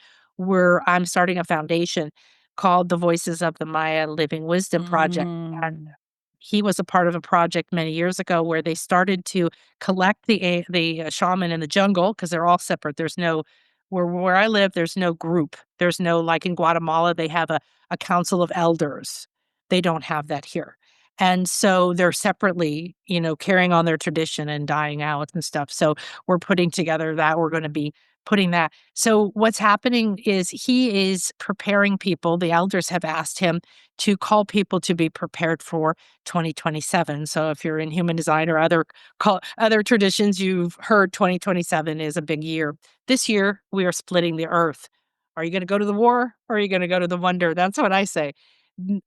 I'm starting a foundation called the Voices of the Maya Living Wisdom Project, and Mm. he was a part of a project many years ago where they started to collect the shaman in the jungle because they're all separate. There's no where I live, there's no group. There's no like in Guatemala, they have a council of elders. They don't have that here. And so they're separately, carrying on their tradition and dying out and stuff. So we're putting together that. We're going to be putting that. So what's happening is he is preparing people. The elders have asked him to call people to be prepared for 2027. So if you're in human design or other traditions, you've heard 2027 is a big year. This year we are splitting the earth. Are you going to go to the war or are you going to go to the wonder? That's what I say. N-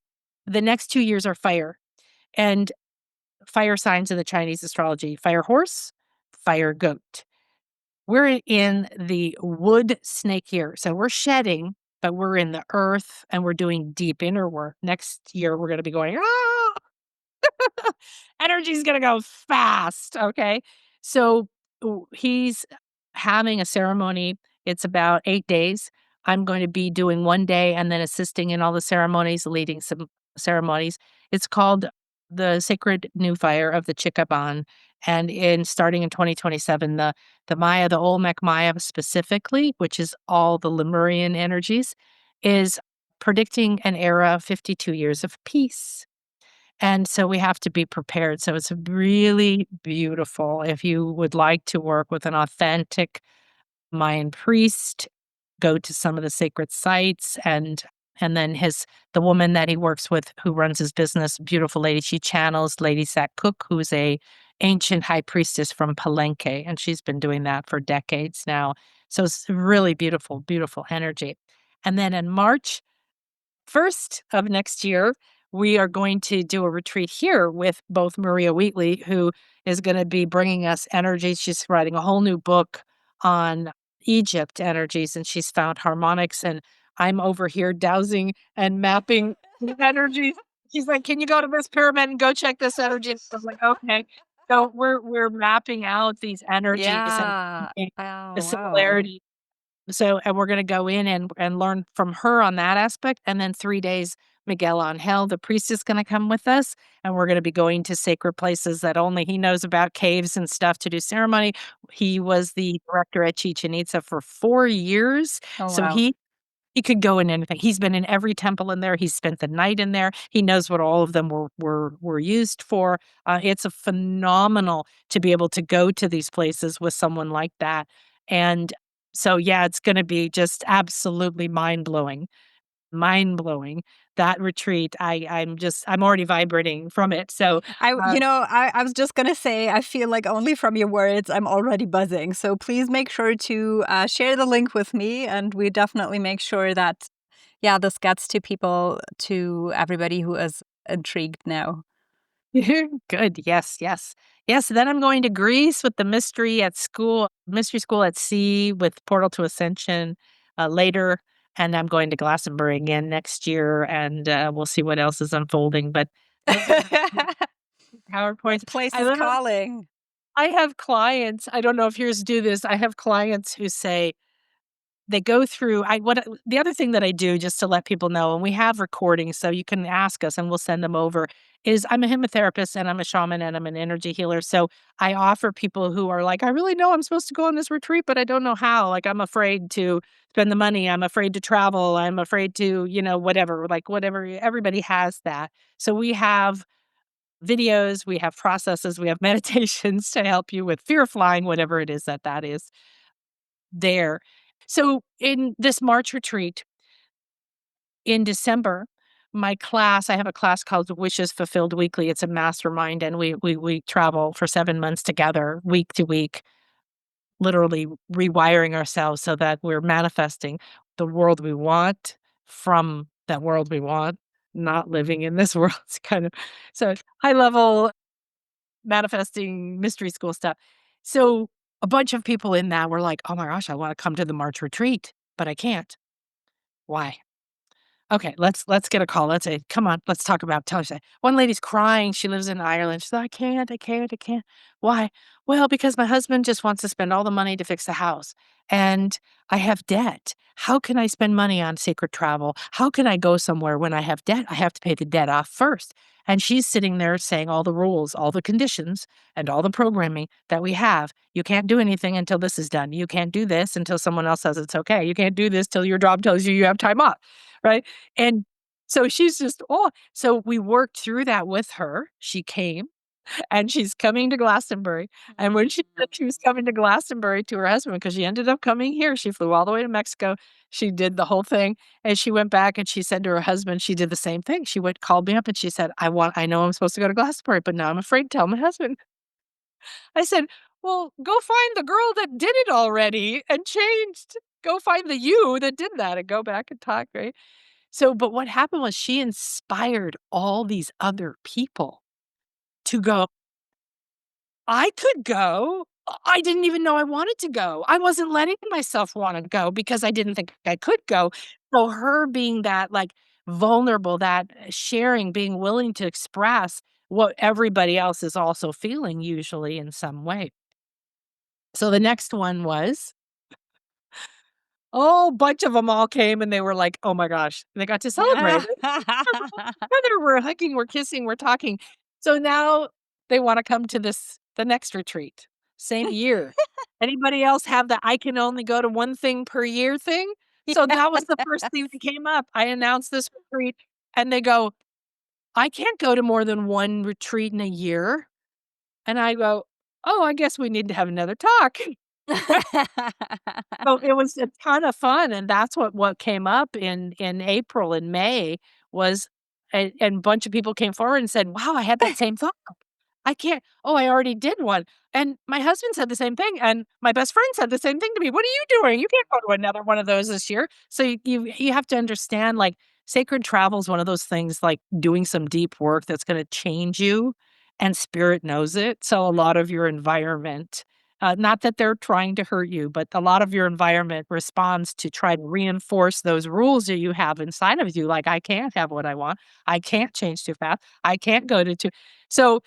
The next 2 years are fire and fire signs in the Chinese astrology, fire horse, fire goat. We're in the wood snake year. So we're shedding, but we're in the earth and we're doing deep inner work. Next year, we're going to be going, energy's going to go fast. Okay. So he's having a ceremony. It's about 8 days. I'm going to be doing one day and then assisting in all the ceremonies, leading some ceremonies. It's called the Sacred New Fire of the Chikaban. And in starting in 2027, the Maya, the Olmec Maya specifically, which is all the Lemurian energies, is predicting an era of 52 years of peace. And so we have to be prepared. So it's really beautiful. If you would like to work with an authentic Mayan priest, go to some of the sacred sites and then the woman that he works with who runs his business, beautiful lady, she channels Lady Sack Cook, who's a ancient high priestess from Palenque, and she's been doing that for decades now. So it's really beautiful, beautiful energy. And then in March, 1st of next year, we are going to do a retreat here with both Maria Wheatley, who is going to be bringing us energies. She's writing a whole new book on Egypt energies, and she's found harmonics. And I'm over here dowsing and mapping the energies. She's like, "Can you go to this pyramid and go check this energy?" And I'm like, "Okay." So we're mapping out these energies and Yeah. the Oh, wow. similarity so and we're gonna go in and learn from her on that aspect, and then 3 days, Miguel Angel, the priest, is gonna come with us, and we're gonna be going to sacred places that only he knows about, caves and stuff to do ceremony. He was the director at Chichen Itza for 4 years, Oh, so wow. he could go in anything. He's been in every temple in there, he's spent the night in there, he knows what all of them were used for. It's a phenomenal to be able to go to these places with someone like that, and so, yeah, it's gonna be just absolutely mind-blowing, mind-blowing. That retreat, I'm already vibrating from it, so, uh I was just gonna say, I feel like only from your words, I'm already buzzing. So please make sure to share the link with me, and we definitely make sure that, yeah, this gets to people, to everybody who is intrigued now. Good, yes, yes. Yes, then I'm going to Greece with the mystery school at sea with Portal to Ascension, later, and I'm going to Glastonbury again next year, and, we'll see what else is unfolding, but those are This PowerPoints. place I is literally calling. I have clients, I don't know if yours do this, I have clients who say, they go through the other thing that I do just to let people know, and we have recordings so you can ask us and we'll send them over, is I'm a hypnotherapist and I'm a shaman and I'm an energy healer. So I offer people who are like, I really know I'm supposed to go on this retreat, but I don't know how. Like, I'm afraid to spend the money. I'm afraid to travel. I'm afraid to, whatever, like whatever. Everybody has that. So we have videos, we have processes, we have meditations to help you with fear of flying, whatever it is that is there. So in this March retreat in December, I have a class called Wishes Fulfilled Weekly. It's a mastermind, and we travel for 7 months together, week to week, literally rewiring ourselves so that we're manifesting the world we want from that world we want, not living in this world. It's kind of so high level manifesting mystery school stuff. So a bunch of people in that were like, "Oh my gosh, I want to come to the March retreat, but I can't." Why? Okay, let's get a call. Let's say, "Come on, let's talk about tell us." One lady's crying. She lives in Ireland. She's like, I can't." Why? Well, because my husband just wants to spend all the money to fix the house, and I have debt. How can I spend money on sacred travel? How can I go somewhere when I have debt? I have to pay the debt off first. And she's sitting there saying all the rules, all the conditions, and all the programming that we have. You can't do anything until this is done. You can't do this until someone else says it's okay. You can't do this till your job tells you have time off, right? And so she's just, so we worked through that with her. She came and she's coming to Glastonbury. And when she said she was coming to Glastonbury to her husband, because she ended up coming here, she flew all the way to Mexico. She did the whole thing. And she went back and she said to her husband, she did the same thing. She called me up and she said, I know I'm supposed to go to Glastonbury, but now I'm afraid to tell my husband. I said, well, go find the girl that did it already and changed. Go find the you that did that and go back and talk, right? So, but what happened was she inspired all these other people to go, I could go. I didn't even know I wanted to go. I wasn't letting myself wanna go because I didn't think I could go. So her being that, like, vulnerable, that sharing, being willing to express what everybody else is also feeling usually in some way. So the next one was a bunch of them all came and they were like, "Oh my gosh." They got to celebrate it. Together, we're hugging, we're kissing, we're talking. So now they wanna come to the next retreat, same year. Anybody else have the I can only go to one thing per year thing? So that was the first thing that came up. I announced this retreat and they go, "I can't go to more than one retreat in a year." And I go, "Oh, I guess we need to have another talk." So it was a ton of fun, and that's what came up in April and May was and a bunch of people came forward and said, "Wow, I had that same thought. I can't I already did one." And my husband said the same thing, and my best friend said the same thing to me. "What are you doing? You can't go to another one of those this year." So you have to understand, like, sacred travel is one of those things, like, doing some deep work that's gonna change you, and spirit knows it. So a lot of your environment, not that they're trying to hurt you, but a lot of your environment responds to try to reinforce those rules that you have inside of you, like, "I can't have what I want. I can't change too fast. I can't go to too." So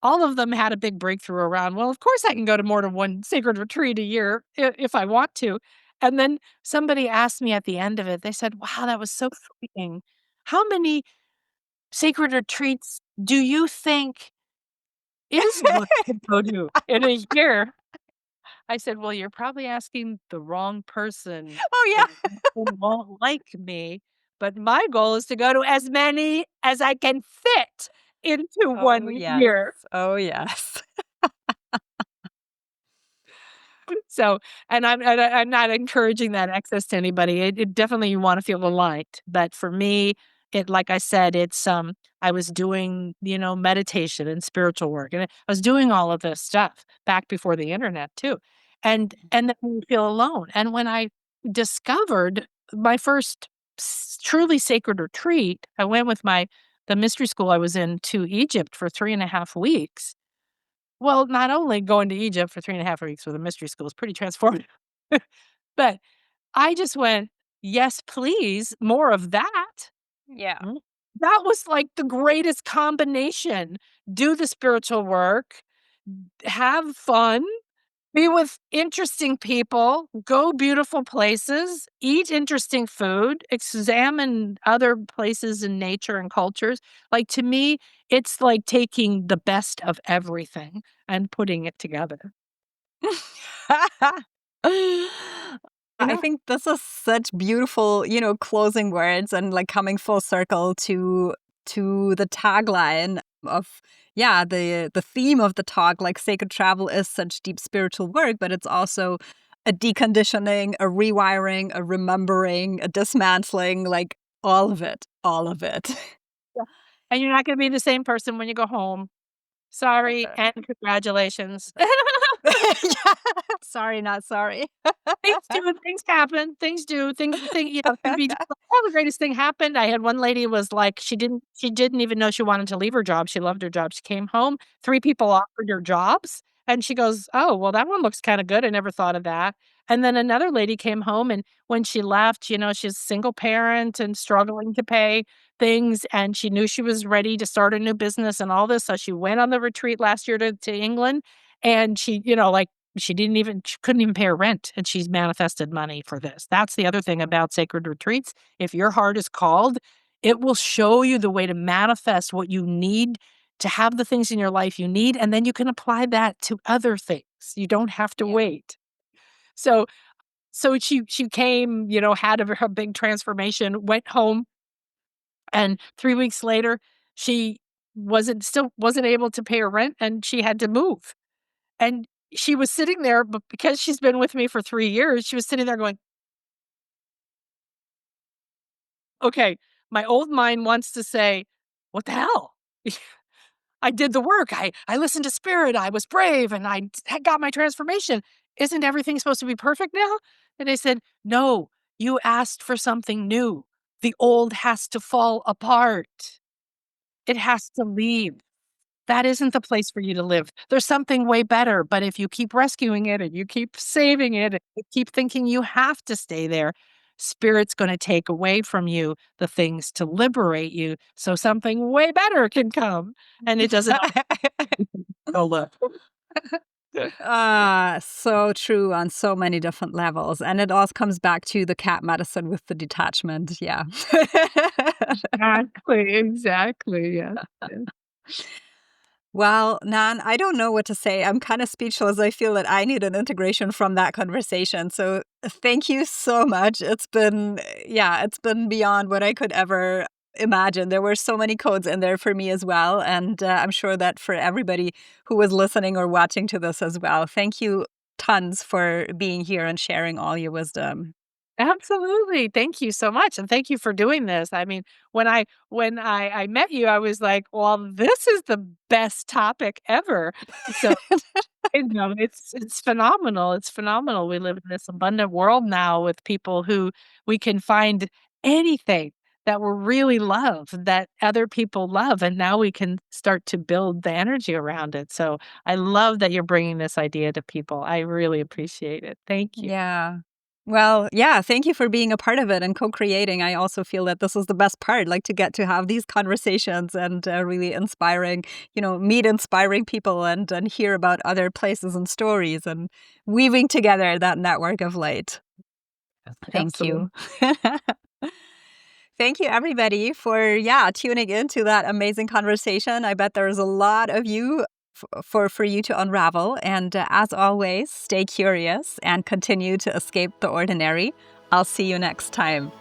all of them had a big breakthrough around, well, of course I can go to more than one sacred retreat a year if I want to. And then somebody asked me at the end of it, they said, "Wow, that was so freeing. How many sacred retreats do you think is good to go to in a year?" I said, "Well, you're probably asking the wrong person, Oh, and yeah. who won't like me, but my goal is to go to as many as I can fit into Oh, 1 yes. year." Oh, yes. So, I'm not encouraging that access to anybody. It definitely you wanna feel the light, but for me, like I said, I was doing, meditation and spiritual work, and I was doing all of this stuff back before the internet too, and then you feel alone, and when I discovered my first truly sacred retreat, I went with the mystery school I was in to Egypt for 3.5 weeks. Well, not only going to Egypt for 3.5 weeks with a mystery school is pretty transformative, but I just went, "Yes, please, more of that." Yeah. Mm. That was, like, the greatest combination. Do the spiritual work, have fun, Be with interesting people, go beautiful places, eat interesting food, examine other places in nature and cultures. Like, to me, it's like taking the best of everything and putting it together. You I know? think this is such beautiful, closing words and like coming full circle to the tagline of the theme of the talk. Like sacred travel is such deep spiritual work, but it's also a deconditioning, a rewiring, a remembering, a dismantling, like all of it, all of it. Yeah. And you're not gonna be the same person when you go home. Sorry and congratulations. Yeah. Sorry, not sorry. Things do, things happen, things do, it can be just like, "Oh, the greatest thing happened." I had one lady was like, she didn't even know she wanted to leave her job, she loved her job, she came home, 3 people offered her jobs, and she goes, "Oh, well, that one looks kinda good, I never thought of that." And then another lady came home, and when she left, she's a single parent and struggling to pay things, and she knew she was ready to start a new business and all this, so she went on the retreat last year to England, and she couldn't even pay her rent, and she's manifested money for this. That's the other thing about sacred retreats. If your heart is called, it will show you the way to manifest what you need to have the things in your life you need, and then you can apply that to other things. You don't have to Yeah. wait. So she came, had her big transformation, went home, and 3 weeks later, she wasn't able to pay her rent, and she had to move. And she was sitting there, but because she's been with me for 3 years, she was sitting there going, "Okay, my old mind wants to say, 'What the hell? I did the work. I listened to spirit. I was brave, and I got my transformation. Isn't everything supposed to be perfect now?'" And I said, "No, you asked for something new. The old has to fall apart. It has to leave. That isn't the place for you to live. There's something way better, but if you keep rescuing it and you keep saving it and you keep thinking you have to stay there, spirit's gonna take away from you the things to liberate you so something way better can come, and it doesn't always go look." Ah, so true on so many different levels. And it all comes back to the cat medicine with the detachment. Yeah. Exactly, exactly, yes, yes. Well, Nan, I don't know what to say. I'm kind of speechless. I feel that I need an integration from that conversation. So thank you so much. It's been beyond what I could ever imagine. There were so many codes in there for me as well. And I'm sure that for everybody who was listening or watching to this as well. Thank you tons for being here and sharing all your wisdom. Absolutely, thank you so much, and thank you for doing this. I mean, when I met you, I was like, "Well, this is the best topic ever." So it's phenomenal, it's phenomenal. We live in this abundant world now with people who we can find anything that we really love, that other people love, and now we can start to build the energy around it. So I love that you're bringing this idea to people. I really appreciate it. Thank you. Yeah. Well, yeah, thank you for being a part of it and co-creating. I also feel that this is the best part, like to get to have these conversations and really inspiring, meet inspiring people and hear about other places and stories and weaving together that network of light. Thank you. Absolutely. Thank you, everybody, for tuning into that amazing conversation. I bet there's a lot of you for you to unravel. And as always, stay curious and continue to escape the ordinary. I'll see you next time.